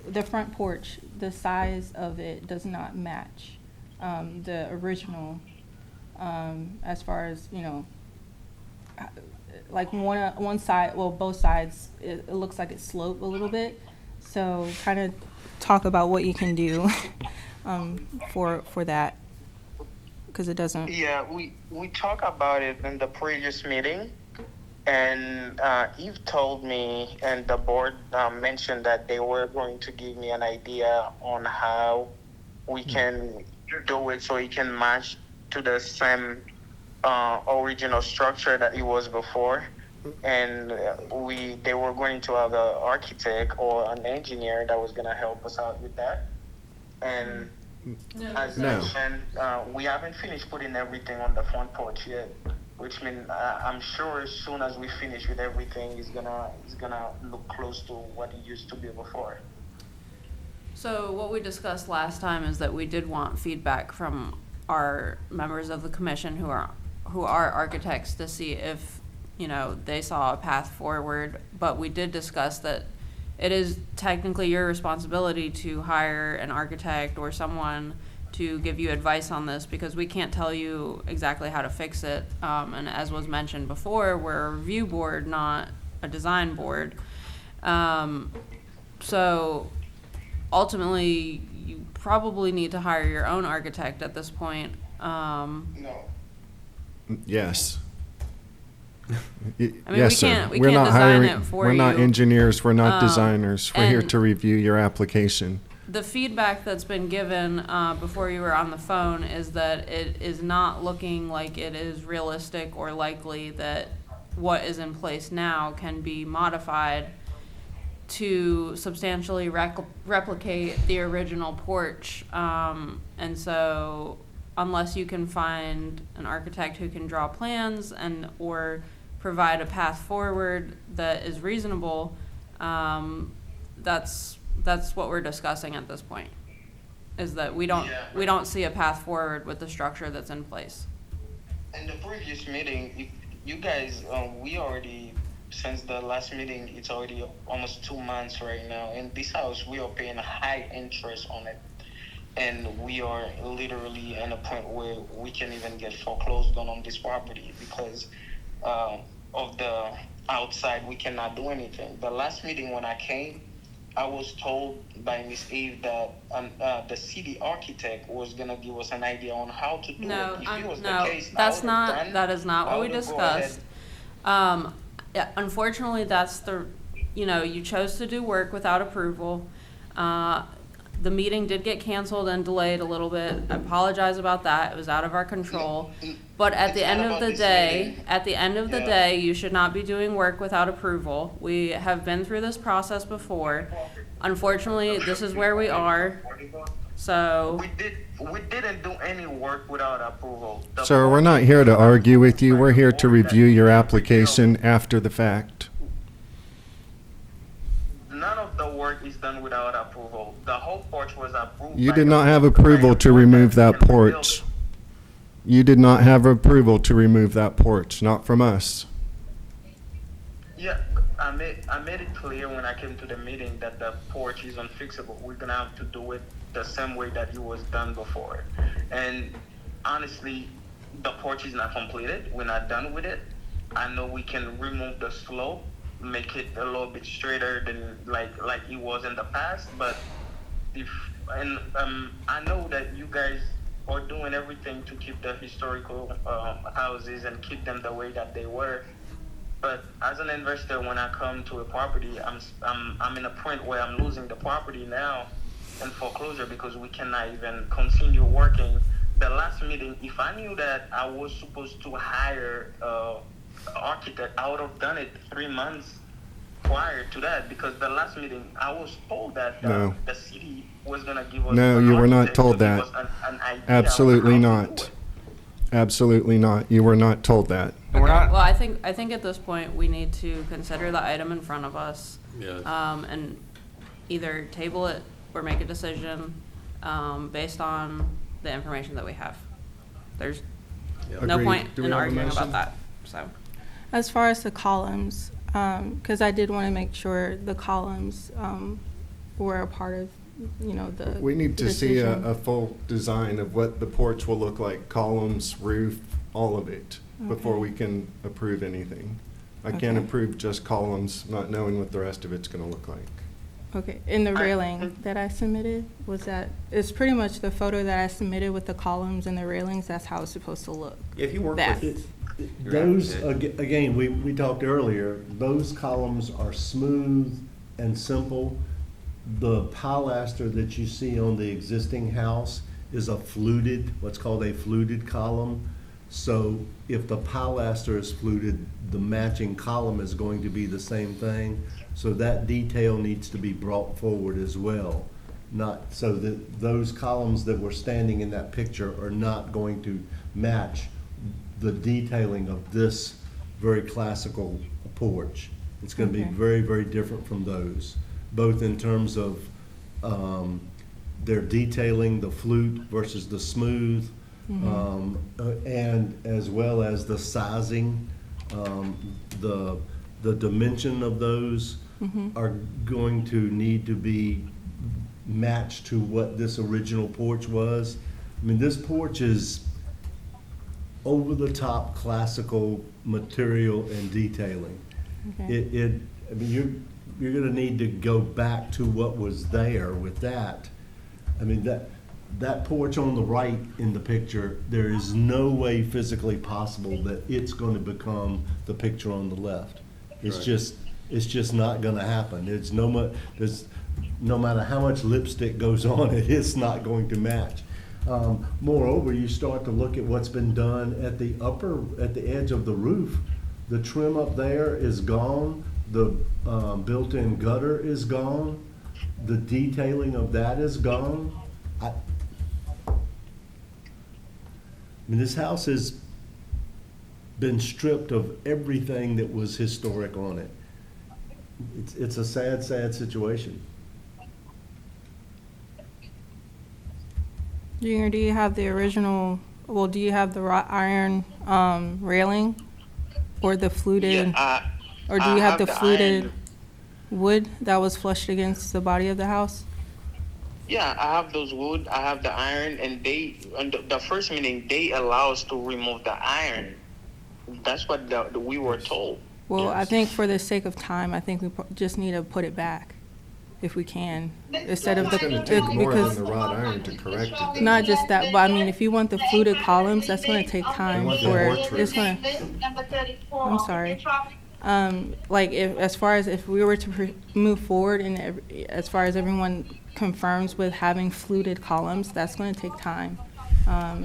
the front porch, the size of it does not match, the original, as far as, like one side, well, both sides, it looks like it's sloped a little bit. So kind of talk about what you can do, for that, because it doesn't. Yeah, we talked about it in the previous meeting, and Eve told me, and the board mentioned that they were going to give me an idea on how we can do it so it can match to the same original structure that it was before. And they were going to have an architect or an engineer that was going to help us out with that. And as mentioned, we haven't finished putting everything on the front porch yet, which means I'm sure as soon as we finish with everything, it's gonna look close to what it used to be before. So what we discussed last time is that we did want feedback from our members of the commission who are architects to see if, they saw a path forward. But we did discuss that it is technically your responsibility to hire an architect or someone to give you advice on this, because we can't tell you exactly how to fix it. And as was mentioned before, we're a review board, not a design board. So ultimately, you probably need to hire your own architect at this point. No. Yes. we Yes, sir. can't We're not design hiring. it for We're not you. engineers. We're not designers. We're here and- to review your application. The feedback that's been given before you were on the phone is that it is not looking like it is realistic or likely that what is in place now can be modified to substantially replicate the original porch. And so unless you can find an architect who can draw plans or provide a path forward that is reasonable, that's what we're discussing at this point, is that we don't see a path forward with the structure that's in place. In the previous meeting, if you guys, we already, since the last meeting, it's already almost 2 months right now. In this house, we are paying a high interest on it. And we are literally in a point where we can't even get foreclosed on this property because of the outside. We cannot do anything. The last meeting when I came, I was told by Miss Eve that the city architect was gonna give us an idea on how to do it. If it was the case, that is not what we discussed. Yeah, unfortunately, that's you chose to do work without approval. The meeting did get canceled and delayed a little bit. I apologize about that. It was out of our control. But at the end of the day, you should not be doing work without approval. We have been through this process before. Unfortunately, this is where we are. So we didn't do any work without approval. Sir, we're not here to argue with you. We're here to review your application after the fact. None of the work is done without approval. The whole porch was approved. You by did the not have board approval to remove that and the porch. building. You did not have approval to remove that porch, not from us. Yeah, I made it clear when I came to the meeting that the porch is unfixable. We're gonna have to do it the same way that it was done before. And honestly, the porch is not completed. We're not done with it. I know we can remove the slope, make it a little bit straighter than like it was in the past. But I know that you guys are doing everything to keep the historical houses and keep them the way that they were. But as an investor, when I come to a property, I'm in a point where I'm losing the property now in foreclosure because we cannot even continue working. The last meeting, if I knew that I was supposed to hire an architect, I would have done it 3 months, prior to that? Because the last meeting, I was told that No. the city was gonna give us. No, an you were not architect told to give that. us an idea on Absolutely how to do not. it. Absolutely not. You were not told that. And we're not, Well, I think at this point, we need to consider the item in front of us. Yes. And either table it or make a decision, based on the information that we have. There's no Agreed. point Do we in have a arguing motion? about that, so. As far as the columns, because I did want to make sure the columns were a part of, the We need to see decision. a full design of what the porch will look like, columns, roof, all of it, before we can approve anything. I can't Okay. approve just columns, not knowing what the rest of it's gonna look like. Okay, in the railing that I submitted, it's pretty much the photo that I submitted with the columns and the railings, that's how it's supposed to look. if you work That. with, Those, again, we talked earlier, those columns are smooth and simple. The pilaster that you see on the existing house is a fluted, what's called a fluted column. So if the pilaster is fluted, the matching column is going to be the same thing. So that detail needs to be brought forward as well. Not, so that those columns that were standing in that picture are not going to match the detailing of this very classical porch. It's gonna be Okay. very, very different from those, both in terms of, their detailing, the flute versus the smooth, and as well as the sizing, the dimension of those are going to need to be matched to what this original porch was. I mean, this porch is over-the-top classical material and detailing. Okay. I mean, you're gonna need to go back to what was there with that. I mean, that porch on the right in the picture, there is no way physically possible that it's gonna become the picture on the left. It's Right. it's just not gonna happen. No matter how much lipstick goes on it, it's not going to match. Moreover, you start to look at what's been done at the edge of the roof. The trim up there is gone, the built-in gutter is gone, the detailing of that is gone. I mean, this house has been stripped of everything that was historic on it. It's a sad, sad situation. Junior, do you have the original, do you have the wrought iron railing or the fluted? Or do I you have the the fluted iron. wood that was flushed against the body of the house? Yeah, I have those wood, I have the iron, and on the first meeting, they allow us to remove the iron. That's what we were told. Well, I Yes. think for the sake of time, I think we just need to put it back if we can, instead of It's gonna take more than because the wrought iron to correct it. not just that, but I mean, if you want the fluted columns, that's gonna take time want the for, porch it's gonna, I'm sorry. Like if we were to move forward and as far as everyone confirms with having fluted columns, that's gonna take time.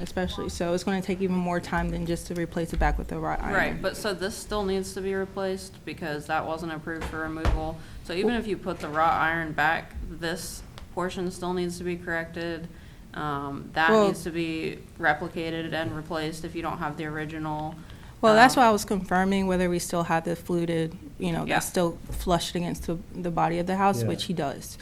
Especially, so it's gonna take even more time than just to replace it back with the wrought iron. Right, but so this still needs to be replaced because that wasn't approved for removal. So even if you put the wrought iron back, this portion still needs to be corrected. That Well- needs to be replicated and replaced if you don't have the original. Well, that's why I was confirming whether we still have the fluted, Yeah. that's still flushed against the body of the house, Yeah. which he does.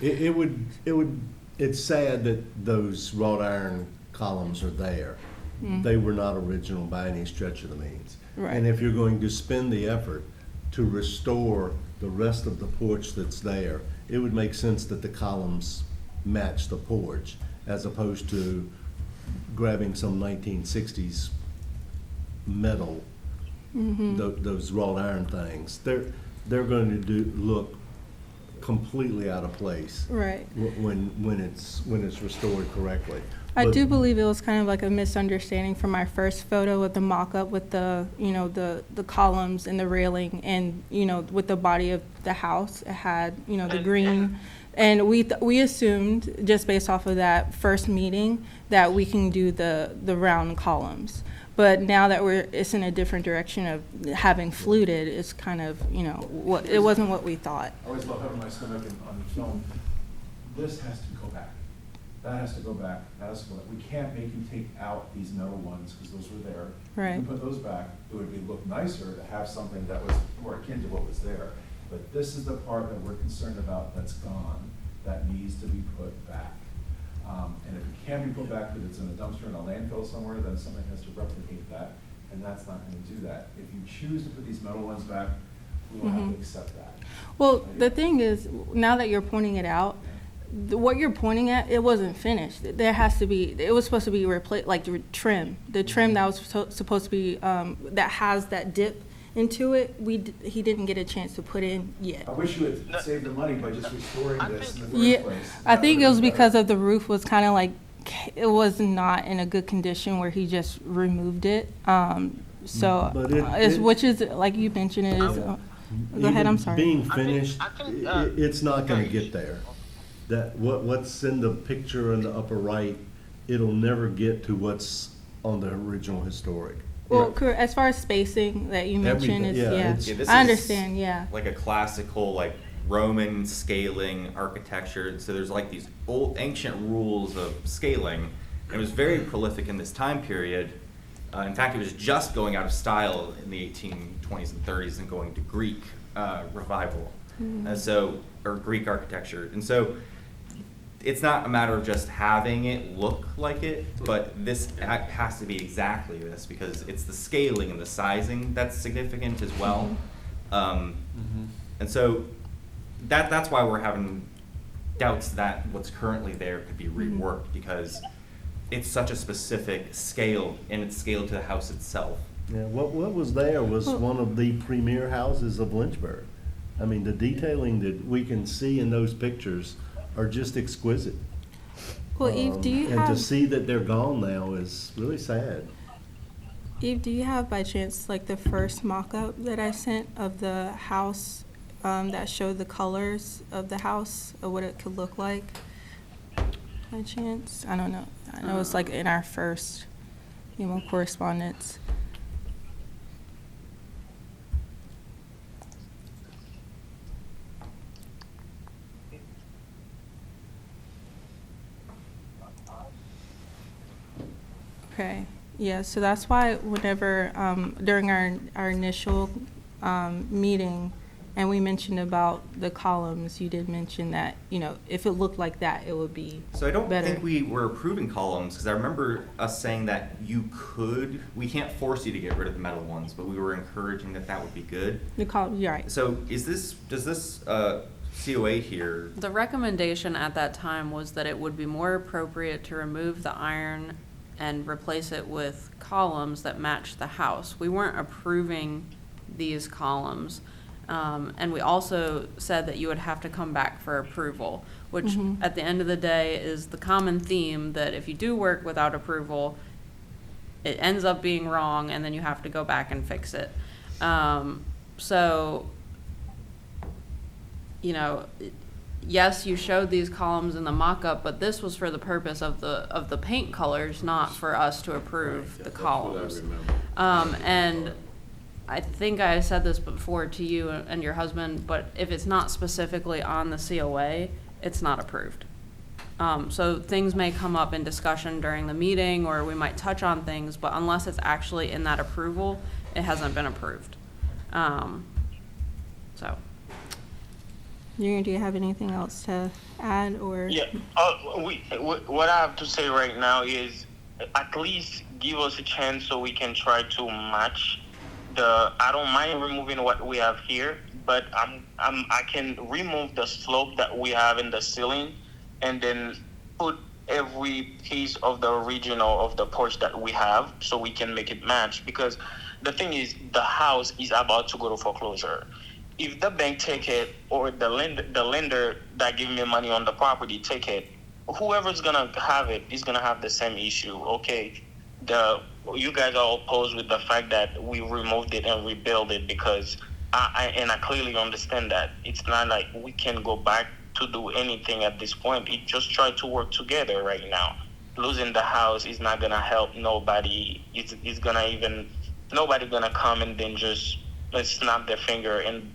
It's sad that those wrought iron columns are there. They were not original by any stretch of the means. Right. And if you're going to spend the effort to restore the rest of the porch that's there, it would make sense that the columns match the porch as opposed to grabbing some 1960s metal, those wrought iron things. They're going to look completely out of place Right. when it's restored correctly. I But- do believe it was kind of like a misunderstanding from my first photo with the mock-up with the columns and the railing and, with the body of the house. It had, the green. And we assumed, just based off of that first meeting, that we can do the round columns. But now that it's in a different direction of having fluted, it's kind of, it wasn't what we thought. I always love having my stomach on film. This has to go back. That has to go back. That has to go back. We can't make you take out these metal ones because those were there. Right. If you put those back, it would look nicer to have something that was more akin to what was there. But this is the part that we're concerned about that's gone, that needs to be put back. And if it can be put back, that it's in a dumpster in a landfill somewhere, then somebody has to replicate that, and that's not gonna do that. If you choose to put these metal ones back, we will have to accept that. Well, the thing is, now that you're pointing it out, what you're pointing at, it wasn't finished. It was supposed to be replaced, like the trim that was supposed to be, that has that dip into it, he didn't get a chance to put in yet. I wish you had saved the money by just restoring this in the first place. I think it was because of the roof was kind of like, it was not in a good condition where he just removed it. Which is, like you mentioned, it is, go ahead, I'm sorry. Being finished, it's not gonna get there. That, what's in the picture in the upper right, it'll never get to what's on the original historic. Well, as far as spacing that you mentioned, This I is understand, like a classical, like Roman scaling architecture. So there's like these old ancient rules of scaling. It was very prolific in this time period. In fact, it was just going out of style in the 1820s and 30s and going to Greek revival, or Greek architecture. And so it's not a matter of just having it look like it, but this has to be exactly this because it's the scaling and the sizing that's significant as well. And so that's why we're having doubts that what's currently there could be reworked because it's such a specific scale and it's scaled to the house itself. Yeah, what was there was one of the premier houses of Lynchburg. I mean, the detailing that we can see in those pictures are just exquisite. Well, Eve, do you and have... to see that they're gone now is really sad. Eve, do you have by chance like the first mock-up that I sent of the house that showed the colors of the house or what it could look like? By chance? I don't know. I know it's like in our first correspondence. Okay, yeah, so that's why whenever, during our initial meeting, and we mentioned about the columns, you did mention that, if it looked like that, it would be better. So I don't think we were approving columns, because I remember us saying that we can't force you to get rid of the metal ones, but we were encouraging that would be good. The columns, you're right. So does this COA here? The recommendation at that time was that it would be more appropriate to remove the iron and replace it with columns that match the house. We weren't approving these columns. And we also said that you would have to come back for approval, which at the end of the day is the common theme that if you do work without approval, it ends up being wrong and then you have to go back and fix it. Yes, you showed these columns in the mock-up, but this was for the purpose of the paint colors, not for us to approve the columns. And I think I said this before to you and your husband, but if it's not specifically on the COA, it's not approved. So things may come up in discussion during the meeting, or we might touch on things, but unless it's actually in that approval, it hasn't been approved. Junior, do you have anything else to add, or? Yeah, what I have to say right now is at least give us a chance so we can try to match I don't mind removing what we have here, but I can remove the slope that we have in the ceiling and then put every piece of the original of the porch that we have so we can make it match, because the thing is the house is about to go to foreclosure. If the bank take it, or the lender that give me money on the property take it, whoever's gonna have it is gonna have the same issue. Okay, you guys are opposed with the fact that we removed it and rebuilt it because I clearly understand that it's not like we can go back to do anything at this point. We just try to work together right now. losing the house is not gonna help nobody. It's gonna even nobody gonna come and then just snap their finger and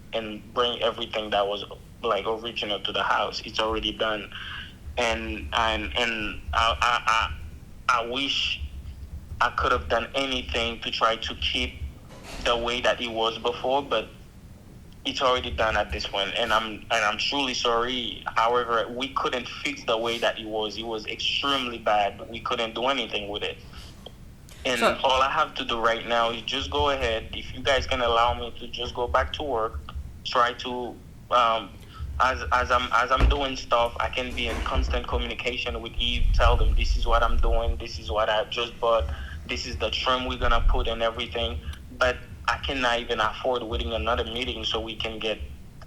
bring everything that was like original to the house. It's already done, and I wish I could have done anything to try to keep the way that it was before, but it's already done at this point, and I'm truly sorry. However, we couldn't fix the way that it was. It was extremely bad. We couldn't do anything with it. And all I have to do right now is just go ahead. If you guys can allow me to just go back to work, try to as I'm doing stuff, I can be in constant communication with Eve. Tell them this is what I'm doing. This is what I just bought. This is the trim we're gonna put and everything. But I cannot even afford waiting another meeting so we can get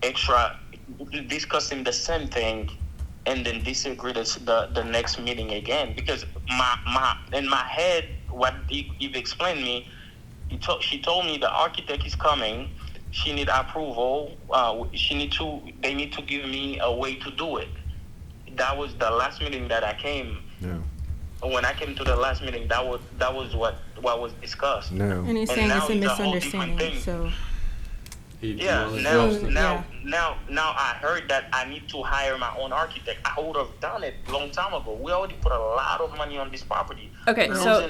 extra discussing the same thing and then disagree the next meeting again. Because my in my head, what Eve explained me, she told me the architect is coming. She need approval. They need to give me a way to do it. That was the last meeting that I came. No. When I came to the last meeting, that was what was discussed. No. And he's saying it's a misunderstanding, so. Yeah, now I heard that I need to hire my own architect. I would have done it a long time ago. We already put a lot of money on this property. Okay, so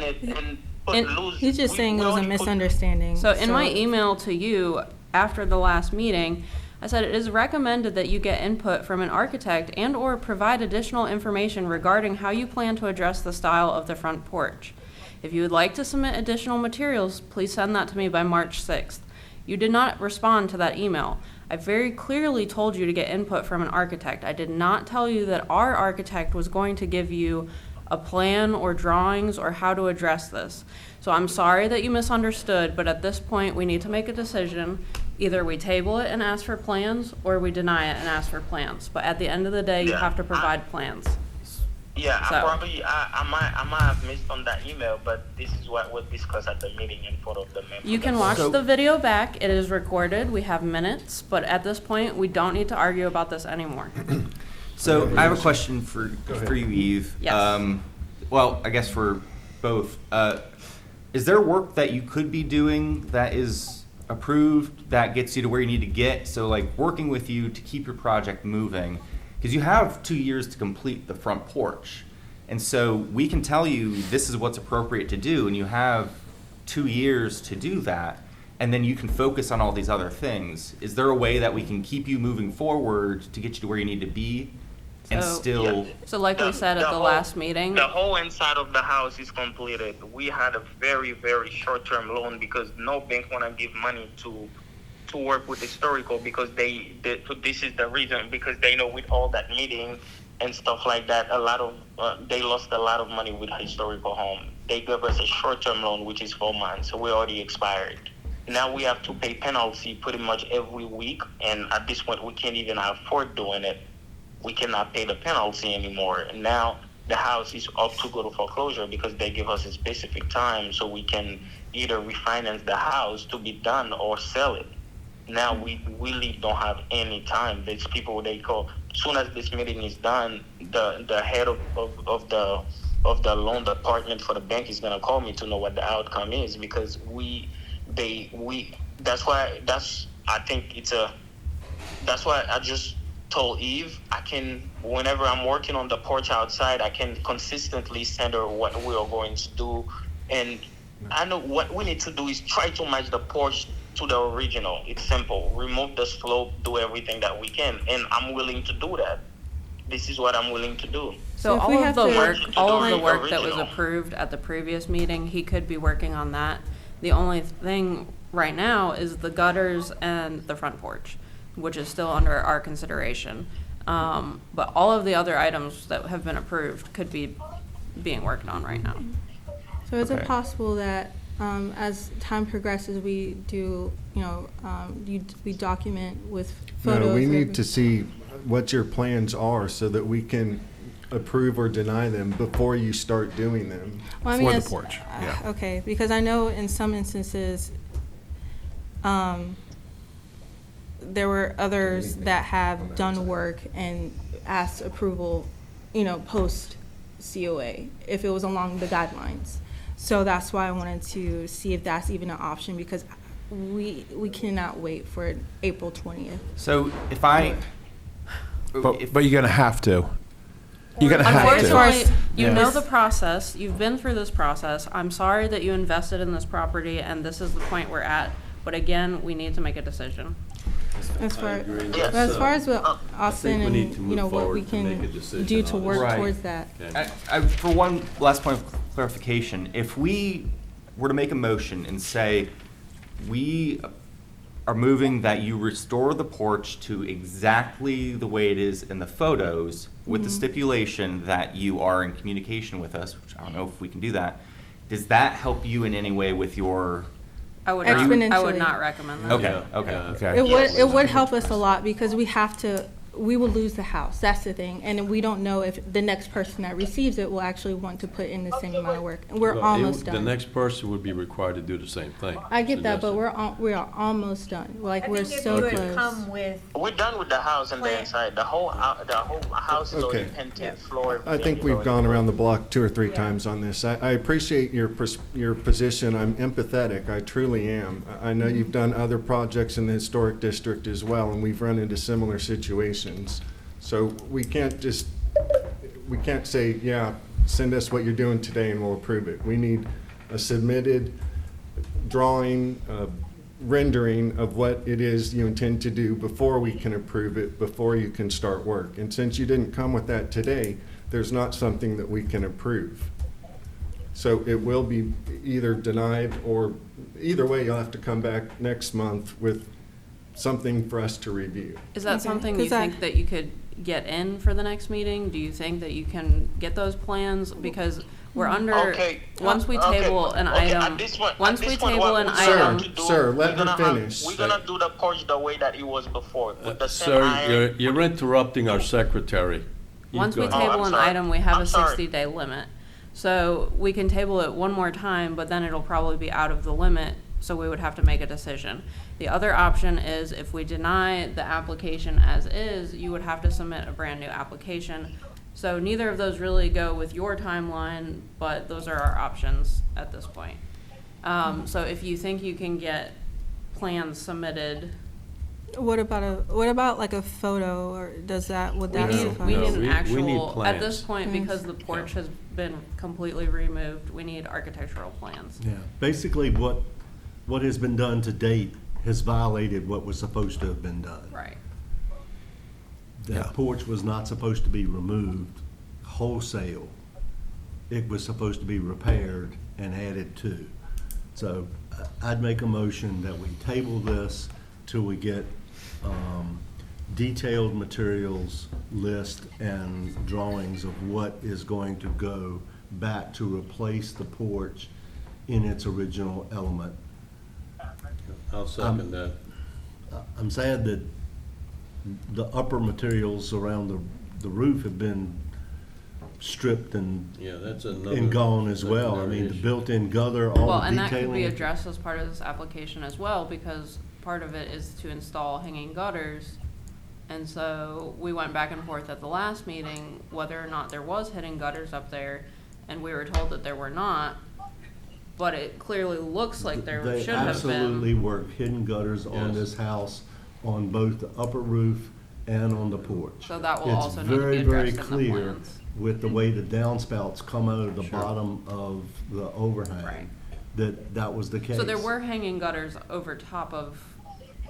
he's just saying it was a misunderstanding. So in my email to you after the last meeting, I said it is recommended that you get input from an architect and or provide additional information regarding how you plan to address the style of the front porch. If you would like to submit additional materials, please send that to me by March 6th. You did not respond to that email. I very clearly told you to get input from an architect. I did not tell you that our architect was going to give you a plan or drawings or how to address this. So I'm sorry that you misunderstood, but at this point we need to make a decision. Either we table it and ask for plans, or we deny it and ask for plans. But at the end of the day, you have to provide plans. Yeah, So. I might have missed on that email, but this is what was discussed at the meeting in front of the members. You can watch the video back. It is recorded. We have minutes, but at this point, we don't need to argue about this anymore. So I have a question for you, Eve. Yes. Well, I guess for both. Is there work that you could be doing that is approved that gets you to where you need to get? So like working with you to keep your project moving, because you have 2 years to complete the front porch. And so we can tell you this is what's appropriate to do, and you have 2 years to do that, and then you can focus on all these other things. Is there a way that we can keep you moving forward to get you to where you need to be and still... So like we said at the last meeting. The whole inside of the house is completed. We had a very, very short-term loan because no bank want to give money to work with historical, because this is the reason, because they know with all that meeting and stuff like that, they lost a lot of money with historical home. They gave us a short-term loan, which is 4 months, so we already expired. Now we have to pay penalty pretty much every week, and at this point we can't even afford doing it. We cannot pay the penalty anymore. And now the house is up to go to foreclosure because they give us a specific time so we can either refinance the house to be done or sell it. Now we really don't have any time. There's people they call. As soon as this meeting is done, the head of the loan department for the bank is gonna call me to know what the outcome is, because that's why I just told Eve whenever I'm working on the porch outside, I can consistently send her what we are going to do, and I know what we need to do is try to match the porch to the original. It's simple. Remove the slope, do everything that we can, and I'm willing to do that. This is what I'm willing to do. So all of the work that was approved at the previous meeting, he could be working on that. The only thing right now is the gutters and the front porch, which is still under our consideration. But all of the other items that have been approved could be being worked on right now. So is it possible that as time progresses, we do, we document with photos? No, we need to see what your plans are so that we can approve or deny them before you start doing them. Well, I mean, For the porch, yeah. Okay, because I know in some instances, there were others that have done work and asked approval, post COA if it was along the guidelines. So that's why I wanted to see if that's even an option, because we cannot wait for April 20th. So if I, But you're gonna have to. You're gonna have to. Unfortunately, you Yeah. know the process, you've been through this process. I'm sorry that you invested in this property and this is the point we're at, but again, we need to make a decision. As far, agree. as far as what Austin we and, need to you know, move what we forward to make a can decision do to on it. work Right. towards that. For one last point of clarification, if we were to make a motion and say, we are moving that you restore the porch to exactly the way it is in the photos, with the stipulation that you are in communication with us, which I don't know if we can do that, does that help you in any way with your? I would Exponentially. not recommend that. Okay, Yeah, okay. yeah. Okay. It would help us a lot, because we will lose the house, that's the thing, and we don't know if the next person that receives it will actually want to put in the same amount of work, and we're Well, almost The done. next person would be required to do the same thing. I get that, but Suggested. we are almost done, like, I we're think if so you would close. come with, We're done with the house and the Plan. inside. The whole house is already Okay. painted, floor. I think everything we've is gone already- around the block 2 or 3 Yeah. times on this. I appreciate your position. I'm empathetic. I truly am. I know you've done other projects in the historic district as well, and we've run into similar situations. So we can't say, yeah, send us what you're doing today and we'll approve it. We need a submitted drawing, rendering of what it is you intend to do before we can approve it, before you can start work. And since you didn't come with that today, there's not something that we can approve. So it will be either denied, or either way, you'll have to come back next month with something for us to review. Is that Okay, something you 'cause I- think that you could get in for the next meeting? Do you think that you can get those plans? Because we're under, Okay. once we Okay. table an Okay, item, at this point- once at we this point, table what an we're Sir, item, going to do, sir, let we're gonna her have- finish. We're gonna do the porch the way that it was before, with the same Sir, iron. you're interrupting our secretary. You once we go ahead. table I'm an sorry. item, we have I'm a sorry. 60-day limit. So we can table it one more time, but then it'll probably be out of the limit, so we would have to make a decision. The other option is if we deny the application as is, you would have to submit a brand-new application. So neither of those really go with your timeline, but those are our options at this point. So if you think you can get plans submitted, What about like a photo, or would that we suffice? need No, an we need actual, at this plans. point, because the porch has been completely removed, we need architectural plans. Yeah, basically what has been done to date has violated what was supposed to have been done. Right. That porch was not supposed to be removed wholesale. It was supposed to be repaired and added to. So I'd make a motion that we table this till we get detailed materials list and drawings of what is going to go back to replace the porch in its original element. I'll second that. I'm sad that the upper materials around the roof have been stripped and Yeah, that's another. gone as well. I another mean, the issue. built-in gutter, all Well, the and that could be detailing. addressed as part of this application as well, because part of it is to install hanging gutters. And so we went back and forth at the last meeting, whether or not there was hidden gutters up there, and we were told that there were not. But it clearly looks like there They should have absolutely been. were hidden gutters on Yes. this house, on both the upper roof and on the porch. So that will also need to be It's very, addressed very in the clear plans. with the way the downspouts come out of the Sure. bottom of the overhang, Right. that was the case. So there were hanging gutters over top of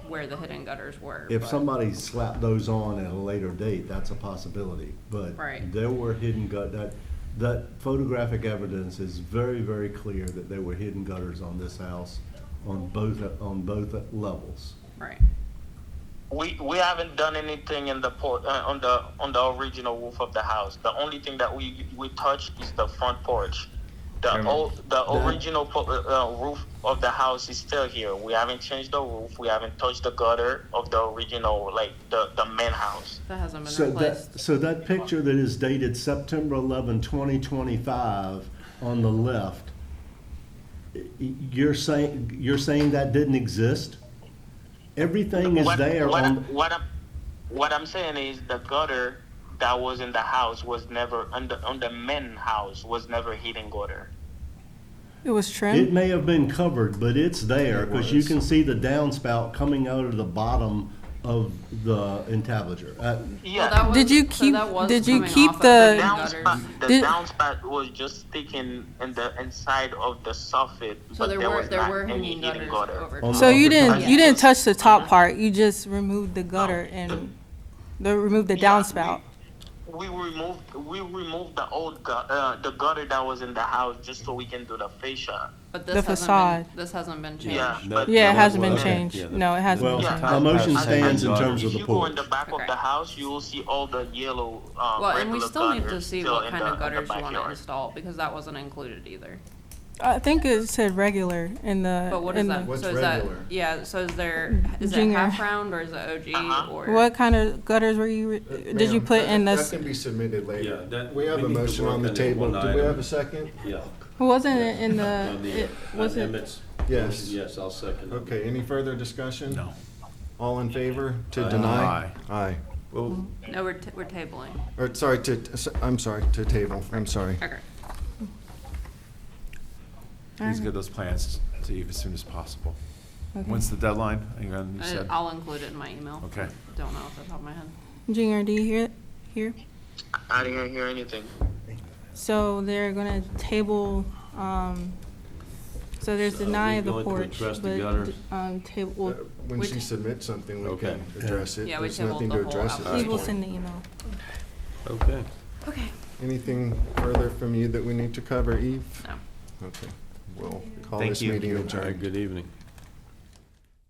where the hidden gutters were. If but- somebody slapped those on at a later date, that's a possibility. But Right. there were hidden that photographic evidence is very, very clear that there were hidden gutters on this house on both levels. Right. We haven't done anything in the on the original roof of the house. The only thing that we touched is the front porch. The original roof of the house is still here. We haven't changed the roof. We haven't touched the gutter of the original, like the main house. That hasn't been So replaced. so that picture that is dated September 11, 2025 on the left, you're saying that didn't exist? Everything is there on. What I'm saying is the gutter that was in the house was never, on the main house, was never heating water. It was It trimmed? may have been covered, but it's there, It because you was. can see the downspout coming out of the bottom of the entablature. Yeah. that was- Did you so keep, that was did you coming keep off of the, gutters. The Did- downspout was just sticking in the inside of the soffit, So but there there were, was there not were any hanging heating gutters water. over. On top. so you upper didn't, part. you didn't touch the top part, you just removed the gutter and removed the downspout? We removed the old the gutter that was in the house just so we can do the fascia. But The this hasn't facade. been, this hasn't been Yeah. changed. but Yeah, it the- hasn't been Okay. changed. Yeah, No, it hasn't Well, been Yeah. changed. my motion I- stands in gutters. terms of If the you go in the porch. back Okay. of the house, you will see all the yellow, Well, and we regular still need to gutters see still what in kind the- of gutters in you the wanna backyard. install, because that wasn't included either. I think it said regular in the. But what is in that? the- What's So is that, regular? yeah, so is there, is it Junior. half round or is it OG or? What kind of gutters were you, did you Ma'am, put that- in That this? can be submitted later. Yeah, that- We have we a need to motion work on the on that table. one Do we item. have a second? Yeah. Wasn't it in the, On the, it, was on it? Emmett's. Yes. Yes, I'll second it. Okay, any further discussion? No. All in favor to Aye. deny? Aye. Well, No, we're tabling. Or, sorry, I'm sorry, to table, I'm sorry. Okay. Please get those plans to Eve as soon as possible. Okay. When's the deadline? You said? I'll include it in my email. Okay. Don't know off the top of my head. Junior, do you hear? I didn't hear anything. So they're gonna table, so there's So deny we of the going to porch, address the but, gutters? table, When we she ta- submits something, we Okay. can address it. Yeah, we There's tabled nothing the to whole address at application. Eve will this point. send the email. okay. Okay. Anything further from you that we need to cover, Eve? No. Okay, we'll call Thank this you. meeting All right, adjourned. good evening.